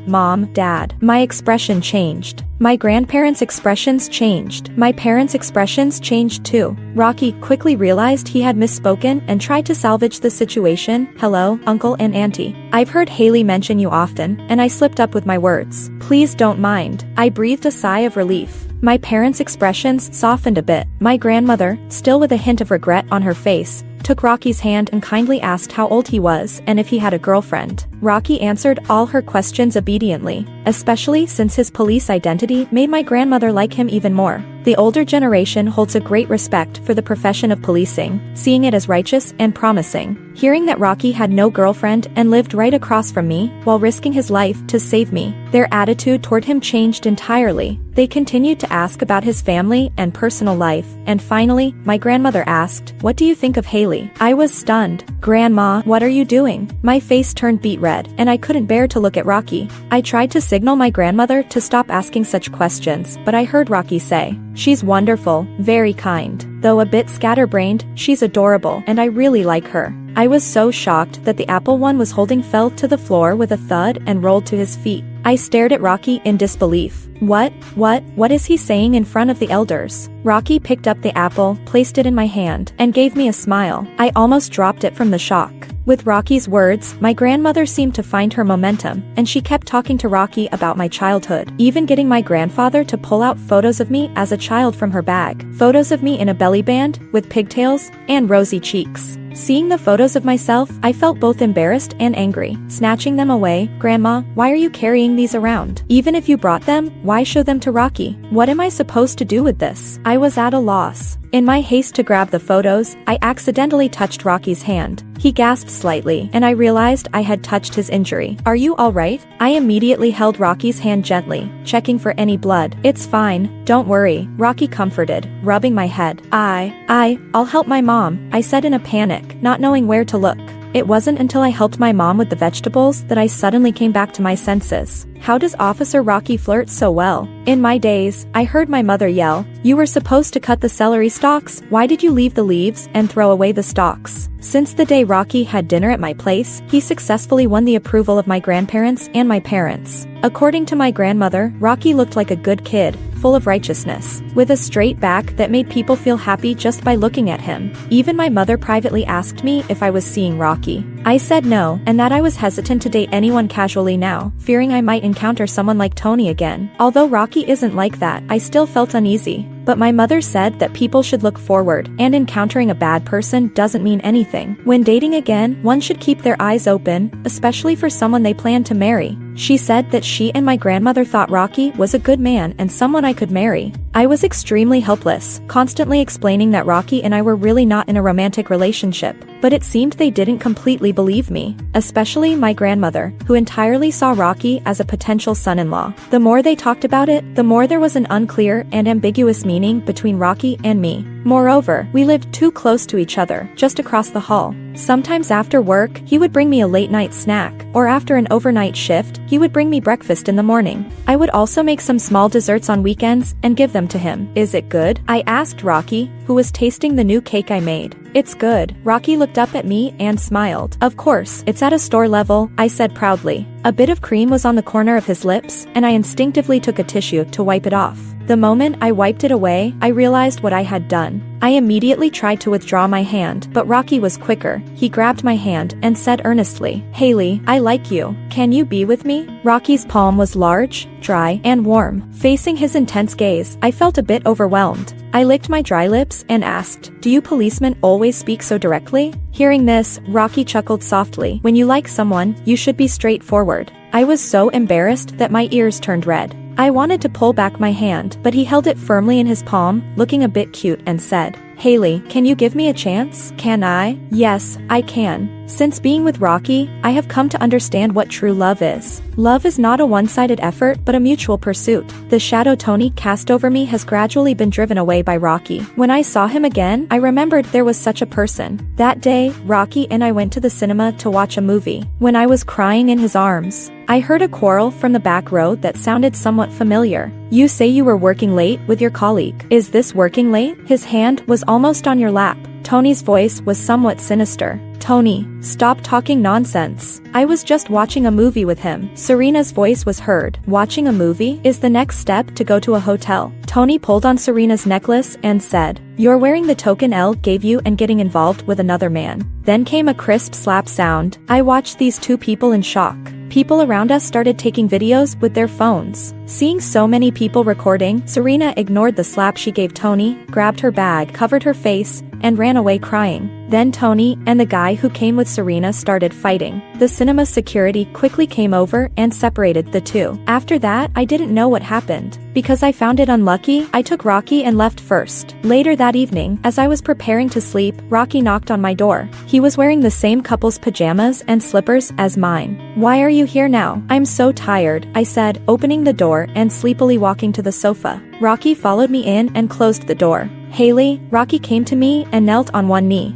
Mom, Dad." My expression changed. My grandparents' expressions changed. My parents' expressions changed too. Rocky quickly realized he had misspoken and tried to salvage the situation. "Hello, Uncle and Auntie. I've heard Haley mention you often, and I slipped up with my words. Please don't mind." I breathed a sigh of relief. My parents' expressions softened a bit. My grandmother, still with a hint of regret on her face, took Rocky's hand and kindly asked how old he was and if he had a girlfriend. Rocky answered all her questions obediently, especially since his police identity made my grandmother like him even more. The older generation holds a great respect for the profession of policing, seeing it as righteous and promising. Hearing that Rocky had no girlfriend and lived right across from me while risking his life to save me, their attitude toward him changed entirely. They continued to ask about his family and personal life, and finally, my grandmother asked, "What do you think of Haley?" I was stunned. "Grandma, what are you doing?" My face turned beet red, and I couldn't bear to look at Rocky. I tried to signal my grandmother to stop asking such questions, but I heard Rocky say, "She's wonderful, very kind. Though a bit scatterbrained, she's adorable, and I really like her." I was so shocked that the apple one was holding fell to the floor with a thud and rolled to his feet. I stared at Rocky in disbelief. What is he saying in front of the elders?" Rocky picked up the apple, placed it in my hand, and gave me a smile. I almost dropped it from the shock. With Rocky's words, my grandmother seemed to find her momentum, and she kept talking to Rocky about my childhood, even getting my grandfather to pull out photos of me as a child from her bag. Photos of me in a belly band, with pigtails, and rosy cheeks. Seeing the photos of myself, I felt both embarrassed and angry. Snatching them away, "Grandma, why are you carrying these around? Even if you brought them, why show them to Rocky? What am I supposed to do with this?" I was at a loss. In my haste to grab the photos, I accidentally touched Rocky's hand. He gasped slightly, and I realized I had touched his injury. Are you alright? I immediately held Rocky's hand gently, checking for any blood. It's fine, don't worry, Rocky comforted, rubbing my head. I'll help my mom, I said in a panic, not knowing where to look. It wasn't until I helped my mom with the vegetables that I suddenly came back to my senses. How does Officer Rocky flirt so well? In my days, I heard my mother yell, "You were supposed to cut the celery stalks, why did you leave the leaves and throw away the stalks?" Since the day Rocky had dinner at my place, he successfully won the approval of my grandparents and my parents. According to my grandmother, Rocky looked like a good kid, full of righteousness, with a straight back that made people feel happy just by looking at him. Even my mother privately asked me if I was seeing Rocky. I said no, and that I was hesitant to date anyone casually now, fearing I might encounter someone like Tony again. Although Rocky isn't like that, I still felt uneasy. But my mother said that people should look forward, and encountering a bad person doesn't mean anything. When dating again, one should keep their eyes open, especially for someone they plan to marry. She said that she and my grandmother thought Rocky was a good man and someone I could marry. I was extremely helpless, constantly explaining that Rocky and I were really not in a romantic relationship, but it seemed they didn't completely believe me, especially my grandmother, who entirely saw Rocky as a potential son-in-law. The more they talked about it, the more there was an unclear and ambiguous meaning between Rocky and me. Moreover, we lived too close to each other, just across the hall. Sometimes after work, he would bring me a late-night snack, or after an overnight shift, he would bring me breakfast in the morning. I would also make some small desserts on weekends and give them to him. Is it good? I asked Rocky, who was tasting the new cake I made. It's good. Rocky looked up at me and smiled. Of course, it's at a store level, I said proudly. A bit of cream was on the corner of his lips, and I instinctively took a tissue to wipe it off. The moment I wiped it away, I realized what I had done. I immediately tried to withdraw my hand, but Rocky was quicker. He grabbed my hand and said earnestly, "Haley, I like you. Can you be with me?" Rocky's palm was large, dry, and warm. Facing his intense gaze, I felt a bit overwhelmed. I licked my dry lips and asked, "Do you policemen always speak so directly?" Hearing this, Rocky chuckled softly. "When you like someone, you should be straightforward." I was so embarrassed that my ears turned red. I wanted to pull back my hand, but he held it firmly in his palm, looking a bit cute, and said, "Haley, can you give me a chance?" "Can I?" "Yes, I can. Since being with Rocky, I have come to understand what true love is. Love is not a one-sided effort but a mutual pursuit. The shadow Tony cast over me has gradually been driven away by Rocky. When I saw him again, I remembered there was such a person. That day, Rocky and I went to the cinema to watch a movie. When I was crying in his arms, I heard a quarrel from the back row that sounded somewhat familiar. "You say you were working late with your colleague. Is this working late? His hand was almost on your lap." Tony's voice was somewhat sinister. "Tony, stop talking nonsense. I was just watching a movie with him." Serena's voice was heard. "Watching a movie is the next step to go to a hotel." Tony pulled on Serena's necklace and said, "You're wearing the token Elle gave you and getting involved with another man." Then came a crisp slap sound. I watched these two people in shock. People around us started taking videos with their phones. Seeing so many people recording, Serena ignored the slap she gave Tony, grabbed her bag, covered her face, and ran away crying. Then Tony and the guy who came with Serena started fighting. The cinema security quickly came over and separated the two. After that, I didn't know what happened. Because I found it unlucky, I took Rocky and left first. Later that evening, as I was preparing to sleep, Rocky knocked on my door. He was wearing the same couple's pajamas and slippers as mine. "Why are you here now?" "I'm so tired," I said, opening the door and sleepily walking to the sofa. Rocky followed me in and closed the door. "Haley," Rocky came to me and knelt on one knee.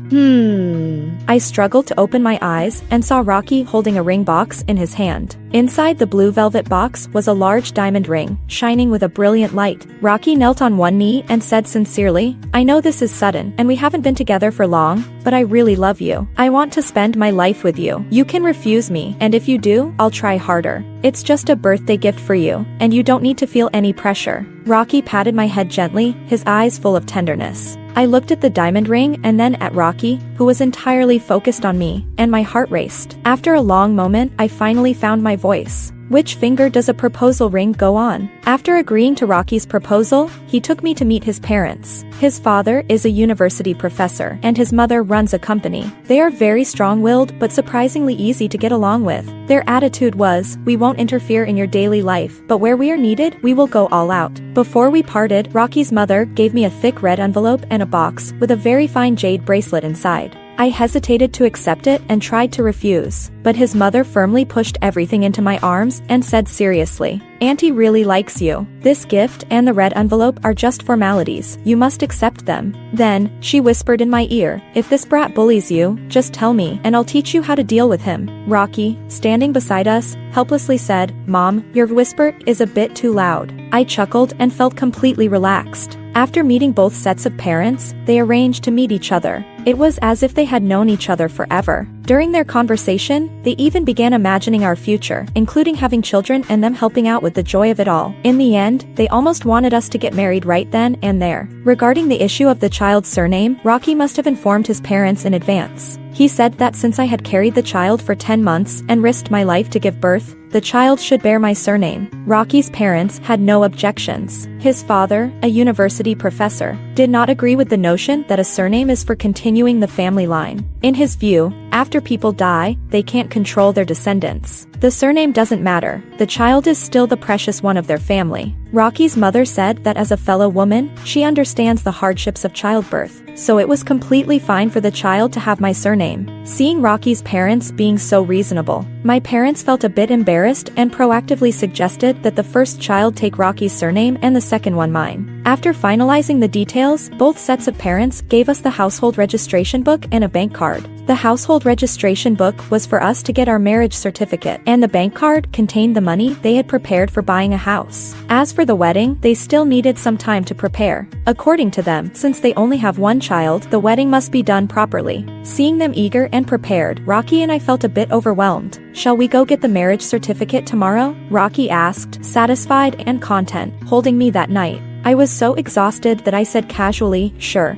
I struggled to open my eyes and saw Rocky holding a ring box in his hand. Inside the blue velvet box was a large diamond ring, shining with a brilliant light. Rocky knelt on one knee and said sincerely, "I know this is sudden, and we haven't been together for long, but I really love you. I want to spend my life with you. You can refuse me, and if you do, I'll try harder. It's just a birthday gift for you, and you don't need to feel any pressure." Rocky patted my head gently, his eyes full of tenderness. I looked at the diamond ring and then at Rocky, who was entirely focused on me, and my heart raced. After a long moment, I finally found my voice. Which finger does a proposal ring go on? After agreeing to Rocky's proposal, he took me to meet his parents. His father is a university professor, and his mother runs a company. They are very strong-willed but surprisingly easy to get along with. Their attitude was, we won't interfere in your daily life, but where we are needed, we will go all out. Before we parted, Rocky's mother gave me a thick red envelope and a box with a very fine jade bracelet inside. I hesitated to accept it and tried to refuse, but his mother firmly pushed everything into my arms and said seriously, "Auntie really likes you. This gift and the red envelope are just formalities. You must accept them." Then, she whispered in my ear, "If this brat bullies you, just tell me, and I'll teach you how to deal with him." Rocky, standing beside us, helplessly said, "Mom, your whisper is a bit too loud." I chuckled and felt completely relaxed. After meeting both sets of parents, they arranged to meet each other. It was as if they had known each other forever. During their conversation, they even began imagining our future, including having children and them helping out with the joy of it all. In the end, they almost wanted us to get married right then and there. Regarding the issue of the child's surname, Rocky must have informed his parents in advance. He said that since I had carried the child for 10 months and risked my life to give birth, the child should bear my surname. Rocky's parents had no objections. His father, a university professor, did not agree with the notion that a surname is for continuing the family line. In his view, after people die, they can't control their descendants. The surname doesn't matter. The child is still the precious one of their family. Rocky's mother said that as a fellow woman, she understands the hardships of childbirth, so it was completely fine for the child to have my surname. Seeing Rocky's parents being so reasonable, my parents felt a bit embarrassed and proactively suggested that the first child take Rocky's surname and the second one mine. After finalizing the details, both sets of parents gave us the household registration book and a bank card. The household registration book was for us to get our marriage certificate, and the bank card contained the money they had prepared for buying a house. As for the wedding, they still needed some time to prepare. According to them, since they only have one child, the wedding must be done properly. Seeing them eager and prepared, Rocky and I felt a bit overwhelmed. "Shall we go get the marriage certificate tomorrow?" Rocky asked, satisfied and content, holding me that night. I was so exhausted that I said casually, sure,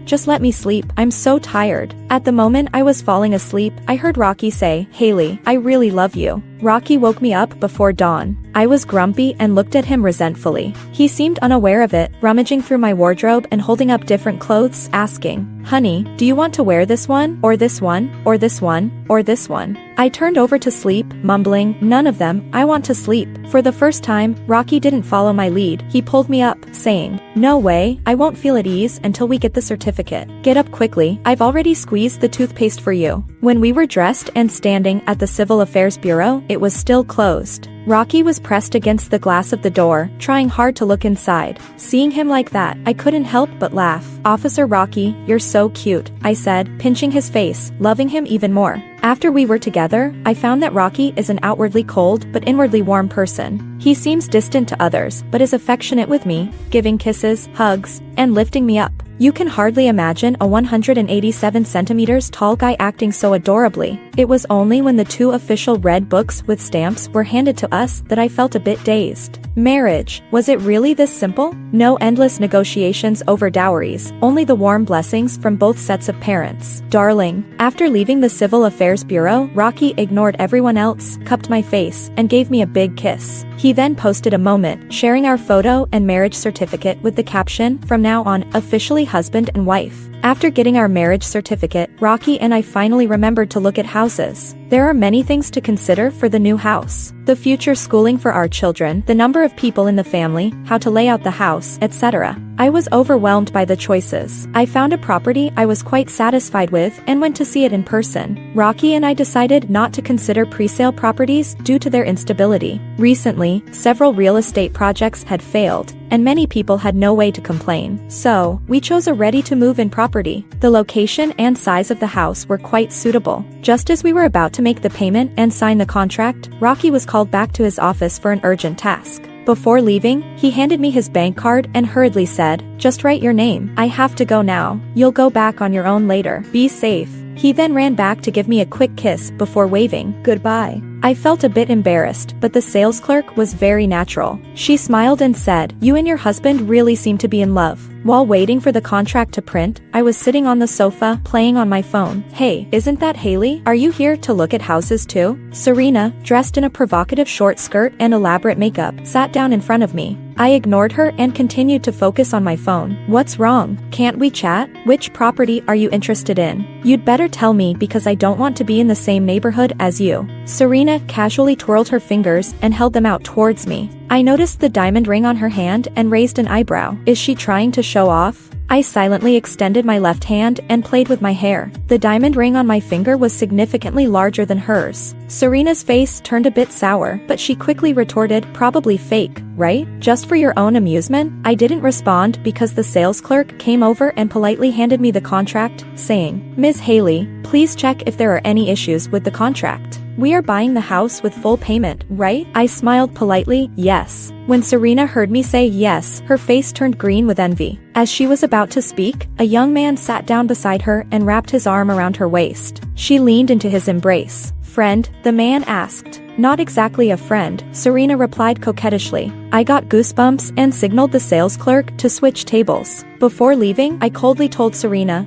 just let me sleep, I'm so tired." At the moment I was falling asleep, I heard Rocky say, "Haley, I really love you." Rocky woke me up before dawn. I was grumpy and looked at him resentfully. He seemed unaware of it, rummaging through my wardrobe and holding up different clothes, asking, "Honey, do you want to wear this one, or this one, or this one, or this one?" I turned over to sleep, mumbling, "None of them, I want to sleep." For the first time, Rocky didn't follow my lead. He pulled me up, saying, "No way, I won't feel at ease until we get the certificate. Get up quickly, I've already squeezed the toothpaste for you." When we were dressed and standing at the Civil Affairs Bureau, it was still closed. Rocky was pressed against the glass of the door, trying hard to look inside. Seeing him like that, I couldn't help but laugh. "Officer Rocky, you're so cute," I said, pinching his face, loving him even more. After we were together, I found that Rocky is an outwardly cold but inwardly warm person. He seems distant to others, but is affectionate with me, giving kisses, hugs, and lifting me up. You can hardly imagine a 187 centimeters tall guy acting so adorably. It was only when the 2 official red books with stamps were handed to us that I felt a bit dazed. Marriage, was it really this simple? No endless negotiations over dowries, only the warm blessings from both sets of parents. "Darling." After leaving the Civil Affairs Bureau, Rocky ignored everyone else, cupped my face, and gave me a big kiss. He then posted a moment, sharing our photo and marriage certificate with the caption, "From now on, officially husband and wife." After getting our marriage certificate, Rocky and I finally remembered to look at houses. There are many things to consider for the new house. The future schooling for our children, the number of people in the family, how to lay out the house, etc. I was overwhelmed by the choices. I found a property I was quite satisfied with and went to see it in person. Rocky and I decided not to consider pre-sale properties due to their instability. Recently, several real estate projects had failed, and many people had no way to complain. So, we chose a ready-to-move-in property. The location and size of the house were quite suitable. Just as we were about to make the payment and sign the contract, Rocky was called back to his office for an urgent task. Before leaving, he handed me his bank card and hurriedly said, "Just write your name. I have to go now. You'll go back on your own later. Be safe." He then ran back to give me a quick kiss before waving goodbye. I felt a bit embarrassed, but the sales clerk was very natural. She smiled and said, "You and your husband really seem to be in love." While waiting for the contract to print, I was sitting on the sofa, playing on my phone. Hey, isn't that Haley? Are you here to look at houses too? Serena, dressed in a provocative short skirt and elaborate makeup, sat down in front of me. I ignored her and continued to focus on my phone. What's wrong? Can't we chat? Which property are you interested in? You'd better tell me because I don't want to be in the same neighborhood as you. Serena casually twirled her fingers and held them out towards me. I noticed the diamond ring on her hand and raised an eyebrow. Is she trying to show off? I silently extended my left hand and played with my hair. The diamond ring on my finger was significantly larger than hers. Serena's face turned a bit sour, but she quickly retorted, probably fake, right? Just for your own amusement? I didn't respond because the sales clerk came over and politely handed me the contract, saying, Ms. Haley, please check if there are any issues with the contract. We are buying the house with full payment, right? I smiled politely, yes. When Serena heard me say yes, her face turned green with envy. As she was about to speak, a young man sat down beside her and wrapped his arm around her waist. She leaned into his embrace. Friend? The man asked. Not exactly a friend, Serena replied coquettishly. I got goosebumps and signaled the sales clerk to switch tables. Before leaving, I coldly told Serena,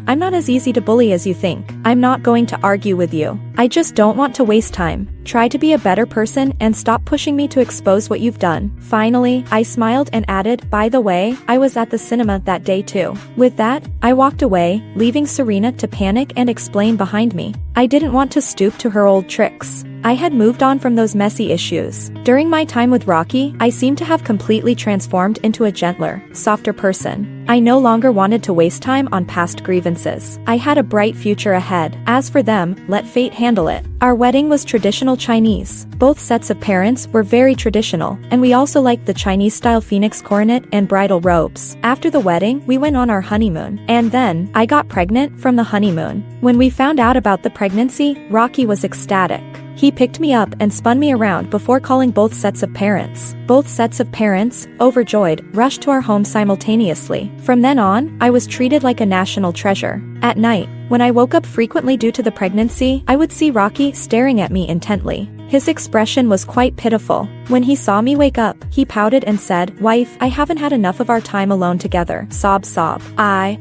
I'm not as easy to bully as you think. I'm not going to argue with you. I just don't want to waste time. Try to be a better person and stop pushing me to expose what you've done. Finally, I smiled and added, by the way, I was at the cinema that day too. With that, I walked away, leaving Serena to panic and explain behind me. I didn't want to stoop to her old tricks. I had moved on from those messy issues. During my time with Rocky, I seemed to have completely transformed into a gentler, softer person. I no longer wanted to waste time on past grievances. I had a bright future ahead. As for them, let fate handle it. Our wedding was traditional Chinese. Both sets of parents were very traditional, and we also liked the Chinese-style phoenix coronet and bridal robes. After the wedding, we went on our honeymoon. And then, I got pregnant from the honeymoon. When we found out about the pregnancy, Rocky was ecstatic. He picked me up and spun me around before calling both sets of parents. Both sets of parents, overjoyed, rushed to our home simultaneously. From then on, I was treated like a national treasure. At night, when I woke up frequently due to the pregnancy, I would see Rocky staring at me intently. His expression was quite pitiful. When he saw me wake up, he pouted and said, Wife, I haven't had enough of our time alone together. Sob sob.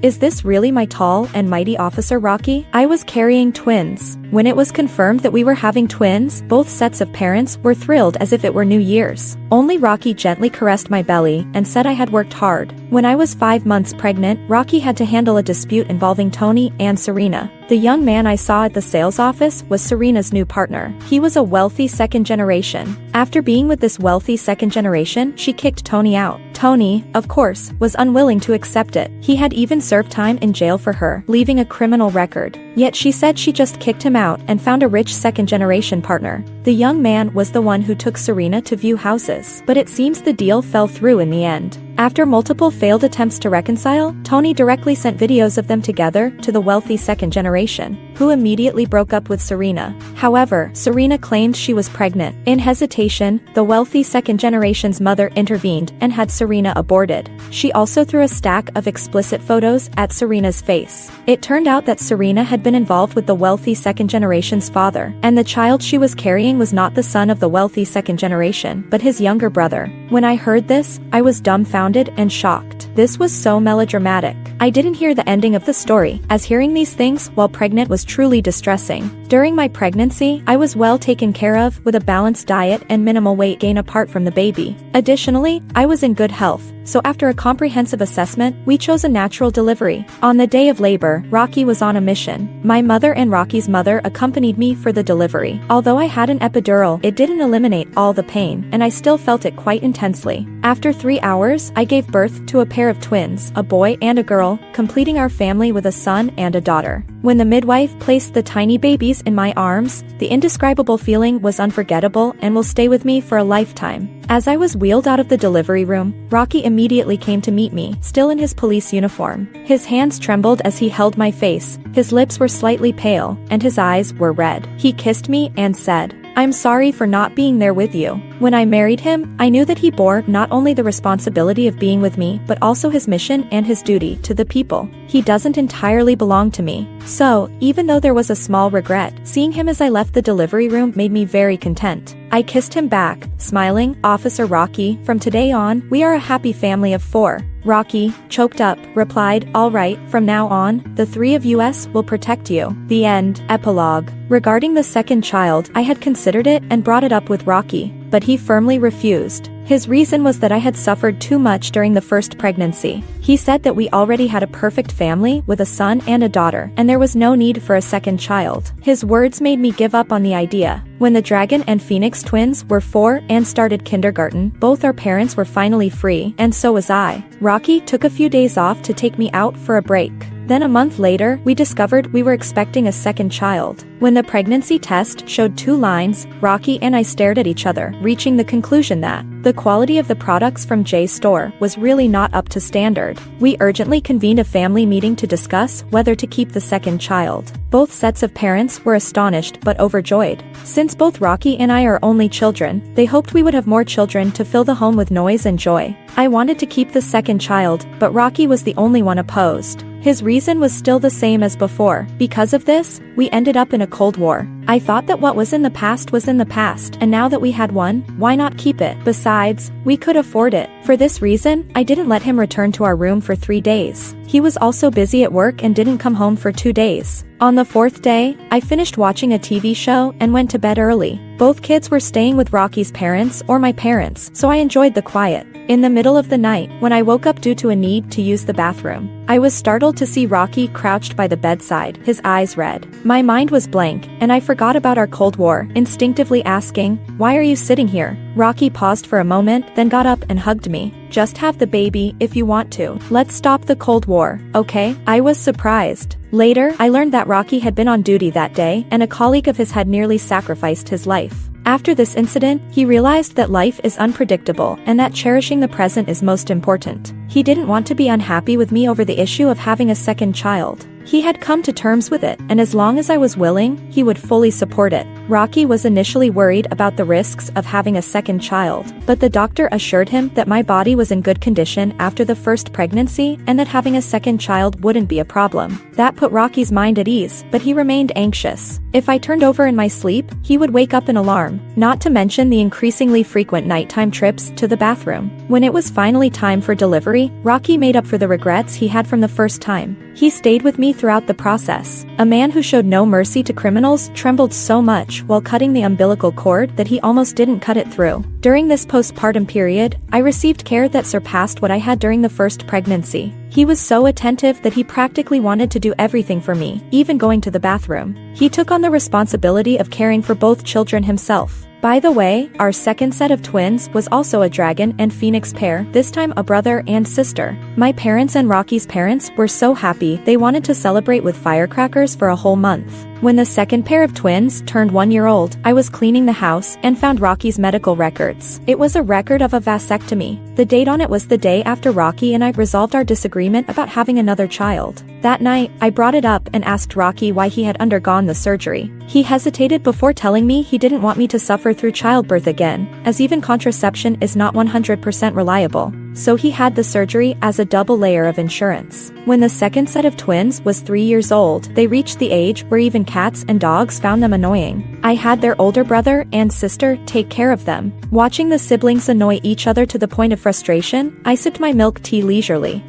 Is this really my tall and mighty officer Rocky? I was carrying twins. When it was confirmed that we were having twins, both sets of parents were thrilled as if it were New Year's. Only Rocky gently caressed my belly and said I had worked hard. When I was 5 months pregnant, Rocky had to handle a dispute involving Tony and Serena. The young man I saw at the sales office was Serena's new partner. He was a wealthy second generation. After being with this wealthy second generation, she kicked Tony out. Tony, of course, was unwilling to accept it. He had even served time in jail for her, leaving a criminal record. Yet she said she just kicked him out and found a rich second generation partner. The young man was the one who took Serena to view houses, but it seems the deal fell through in the end. After multiple failed attempts to reconcile, Tony directly sent videos of them together to the wealthy second generation, who immediately broke up with Serena. However, Serena claimed she was pregnant. In hesitation, the wealthy second generation's mother intervened and had Serena aborted. She also threw a stack of explicit photos at Serena's face. It turned out that Serena had been involved with the wealthy second generation's father, and the child she was carrying was not the son of the wealthy second generation, but his younger brother. When I heard this, I was dumbfounded and shocked. This was so melodramatic. I didn't hear the ending of the story, as hearing these things while pregnant was truly distressing. During my pregnancy, I was well taken care of with a balanced diet and minimal weight gain apart from the baby. Additionally, I was in good health, so after a comprehensive assessment, we chose a natural delivery. On the day of labor, Rocky was on a mission. My mother and Rocky's mother accompanied me for the delivery. Although I had an epidural, it didn't eliminate all the pain, and I still felt it quite intensely. After 3 hours, I gave birth to a pair of twins, a boy and a girl, completing our family with a son and a daughter. When the midwife placed the tiny babies in my arms, the indescribable feeling was unforgettable and will stay with me for a lifetime. As I was wheeled out of the delivery room, Rocky immediately came to meet me, still in his police uniform. His hands trembled as he held my face, his lips were slightly pale, and his eyes were red. He kissed me and said, I'm sorry for not being there with you. When I married him, I knew that he bore not only the responsibility of being with me, but also his mission and his duty to the people. He doesn't entirely belong to me. So, even though there was a small regret, seeing him as I left the delivery room made me very content. I kissed him back, smiling, "Officer Rocky, from today on, we are a happy family of 4. Rocky, choked up, replied, "All right, from now on, the 3 of us will protect you." The end. Epilogue. Regarding the second child, I had considered it and brought it up with Rocky, but he firmly refused. His reason was that I had suffered too much during the first pregnancy. He said that we already had a perfect family with a son and a daughter, and there was no need for a second child. His words made me give up on the idea. When the Dragon and Phoenix twins were 4 and started kindergarten, both our parents were finally free, and so was I. Rocky took a few days off to take me out for a break. Then a month later, we discovered we were expecting a second child. When the pregnancy test showed 2 lines, Rocky and I stared at each other, reaching the conclusion that the quality of the products from JSTOR was really not up to standard. We urgently convened a family meeting to discuss whether to keep the second child. Both sets of parents were astonished but overjoyed. Since both Rocky and I are only children, they hoped we would have more children to fill the home with noise and joy. I wanted to keep the second child, but Rocky was the only one opposed. His reason was still the same as before. Because of this, we ended up in a Cold War. I thought that what was in the past was in the past, and now that we had one, why not keep it? Besides, we could afford it. For this reason, I didn't let him return to our room for 3 days. He was also busy at work and didn't come home for 2 days. On the 4th day, I finished watching a TV show and went to bed early. Both kids were staying with Rocky's parents or my parents, so I enjoyed the quiet. In the middle of the night, when I woke up due to a need to use the bathroom, I was startled to see Rocky crouched by the bedside, his eyes red. My mind was blank, and I forgot about our Cold War, instinctively asking, "Why are you sitting here?" Rocky paused for a moment, then got up and hugged me. "Just have the baby if you want to. Let's stop the Cold War, okay?" I was surprised. Later, I learned that Rocky had been on duty that day, and a colleague of his had nearly sacrificed his life. After this incident, he realized that life is unpredictable and that cherishing the present is most important. He didn't want to be unhappy with me over the issue of having a second child. He had come to terms with it, and as long as I was willing, he would fully support it. Rocky was initially worried about the risks of having a second child, but the doctor assured him that my body was in good condition after the first pregnancy and that having a second child wouldn't be a problem. That put Rocky's mind at ease, but he remained anxious. If I turned over in my sleep, he would wake up in alarm, not to mention the increasingly frequent nighttime trips to the bathroom. When it was finally time for delivery, Rocky made up for the regrets he had from the first time. He stayed with me throughout the process. A man who showed no mercy to criminals trembled so much while cutting the umbilical cord that he almost didn't cut it through. During this postpartum period, I received care that surpassed what I had during the first pregnancy. He was so attentive that he practically wanted to do everything for me, even going to the bathroom. He took on the responsibility of caring for both children himself. By the way, our second set of twins was also a Dragon and Phoenix pair, this time a brother and sister. My parents and Rocky's parents were so happy they wanted to celebrate with firecrackers for a whole month. When the second pair of twins turned 1 year old, I was cleaning the house and found Rocky's medical records. It was a record of a vasectomy. The date on it was the day after Rocky and I resolved our disagreement about having another child. That night, I brought it up and asked Rocky why he had undergone the surgery. He hesitated before telling me he didn't want me to suffer through childbirth again, as even contraception is not 100% reliable. So he had the surgery as a double layer of insurance. When the second set of twins was 3 years old, they reached the age where even cats and dogs found them annoying. I had their older brother and sister take care of them. Watching the siblings annoy each other to the point of frustration, I sipped my milk tea leisurely.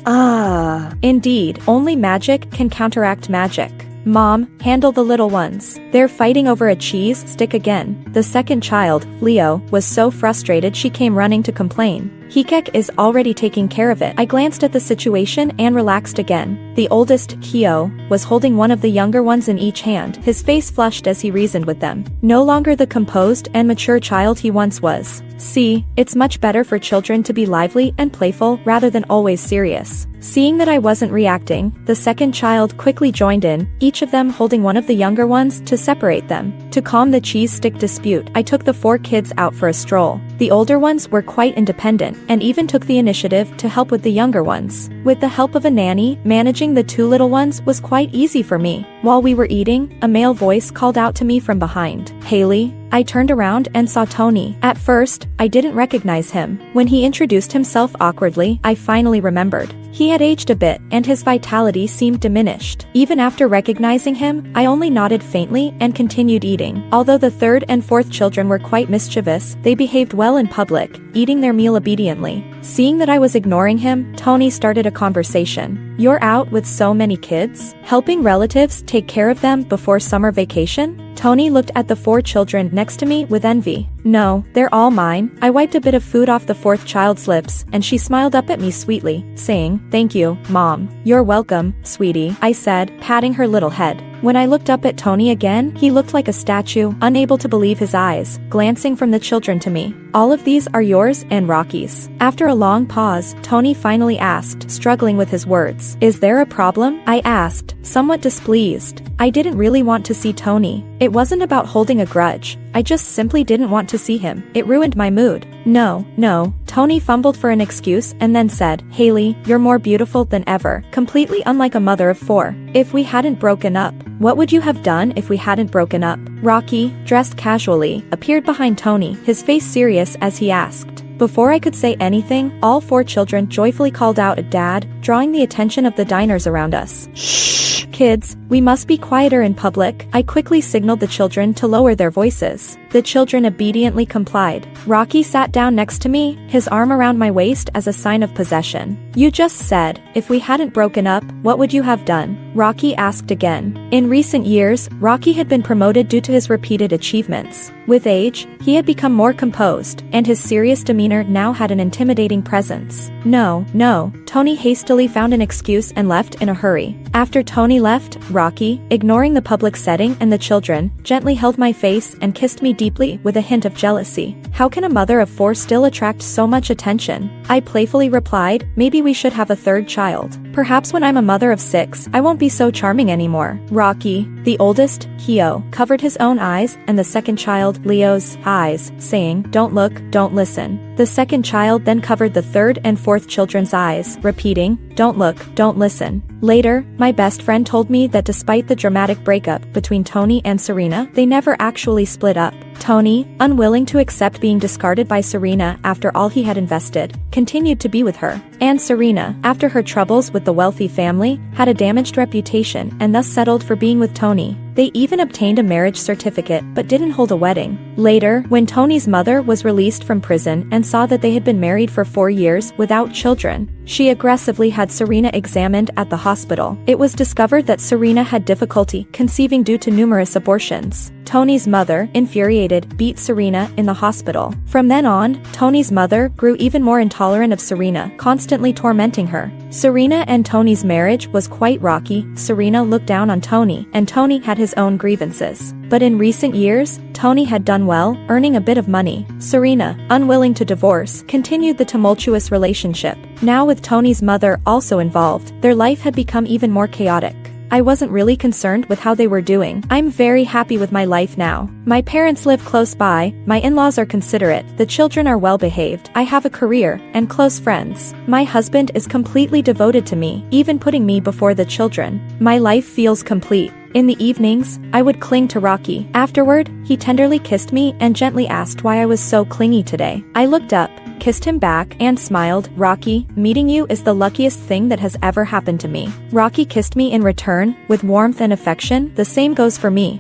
Indeed, only magic can counteract magic. Mom, handle the little ones. They're fighting over a cheese stick again. The second child, Leo, was so frustrated she came running to complain. Hikek is already taking care of it. I glanced at the situation and relaxed again. The oldest, Kyo, was holding one of the younger ones in each hand, his face flushed as he reasoned with them. No longer the composed and mature child he once was. See, it's much better for children to be lively and playful rather than always serious. Seeing that I wasn't reacting, the second child quickly joined in, each of them holding one of the younger ones to separate them. To calm the cheese stick dispute, I took the 4 kids out for a stroll. The older ones were quite independent, and even took the initiative to help with the younger ones. With the help of a nanny, managing the 2 little ones was quite easy for me. While we were eating, a male voice called out to me from behind. "Haley?" I turned around and saw Tony. At first, I didn't recognize him. When he introduced himself awkwardly, I finally remembered. He had aged a bit, and his vitality seemed diminished. Even after recognizing him, I only nodded faintly and continued eating. Although the third and fourth children were quite mischievous, they behaved well in public, eating their meal obediently. Seeing that I was ignoring him, Tony started a conversation. "You're out with so many kids? Helping relatives take care of them before summer vacation?" Tony looked at the 4 children next to me with envy. "No, they're all mine." I wiped a bit of food off the 4th child's lips, and she smiled up at me sweetly, saying, "Thank you, Mom." "You're welcome, sweetie," I said, patting her little head. When I looked up at Tony again, he looked like a statue, unable to believe his eyes, glancing from the children to me. "All of these are yours and Rocky's." After a long pause, Tony finally asked, struggling with his words. "Is there a problem?" I asked, somewhat displeased. I didn't really want to see Tony. It wasn't about holding a grudge. I just simply didn't want to see him. It ruined my mood. No. Tony fumbled for an excuse and then said, "Haley, you're more beautiful than ever," completely unlike a mother of 4. "If we hadn't broken up, what would you have done if we hadn't broken up?" Rocky, dressed casually, appeared behind Tony, his face serious as he asked. Before I could say anything, all 4 children joyfully called out "Dad," drawing the attention of the diners around us. "Shh, kids, we must be quieter in public." I quickly signaled the children to lower their voices. The children obediently complied. Rocky sat down next to me, his arm around my waist as a sign of possession. "You just said, if we hadn't broken up, what would you have done?" Rocky asked again. In recent years, Rocky had been promoted due to his repeated achievements. With age, he had become more composed, and his serious demeanor now had an intimidating presence. No. Tony hastily found an excuse and left in a hurry. After Tony left, Rocky, ignoring the public setting and the children, gently held my face and kissed me deeply with a hint of jealousy. "How can a mother of 4 still attract so much attention?" I playfully replied, "Maybe we should have a 3rd child. Perhaps when I'm a mother of 6, I won't be so charming anymore." Rocky, the oldest, Keo, covered his own eyes and the second child, Leo's, eyes, saying, "Don't look, don't listen." The second child then covered the 3rd and 4th children's eyes, repeating, "Don't look, don't listen." Later, my best friend told me that despite the dramatic breakup between Tony and Serena, they never actually split up. Tony, unwilling to accept being discarded by Serena after all he had invested, continued to be with her. And Serena, after her troubles with the wealthy family, had a damaged reputation and thus settled for being with Tony. They even obtained a marriage certificate but didn't hold a wedding. Later, when Tony's mother was released from prison and saw that they had been married for 4 years without children, she aggressively had Serena examined at the hospital. It was discovered that Serena had difficulty conceiving due to numerous abortions. Tony's mother, infuriated, beat Serena in the hospital. From then on, Tony's mother grew even more intolerant of Serena, constantly tormenting her. Serena and Tony's marriage was quite rocky. Serena looked down on Tony, and Tony had his own grievances. But in recent years, Tony had done well, earning a bit of money. Serena, unwilling to divorce, continued the tumultuous relationship. Now with Tony's mother also involved, their life had become even more chaotic. I wasn't really concerned with how they were doing. I'm very happy with my life now. My parents live close by, my in-laws are considerate, the children are well behaved, I have a career, and close friends. My husband is completely devoted to me, even putting me before the children. My life feels complete. In the evenings, I would cling to Rocky. Afterward, he tenderly kissed me and gently asked why I was so clingy today. I looked up, kissed him back, and smiled. "Rocky, meeting you is the luckiest thing that has ever happened to me." Rocky kissed me in return, with warmth and affection. "The same goes for me.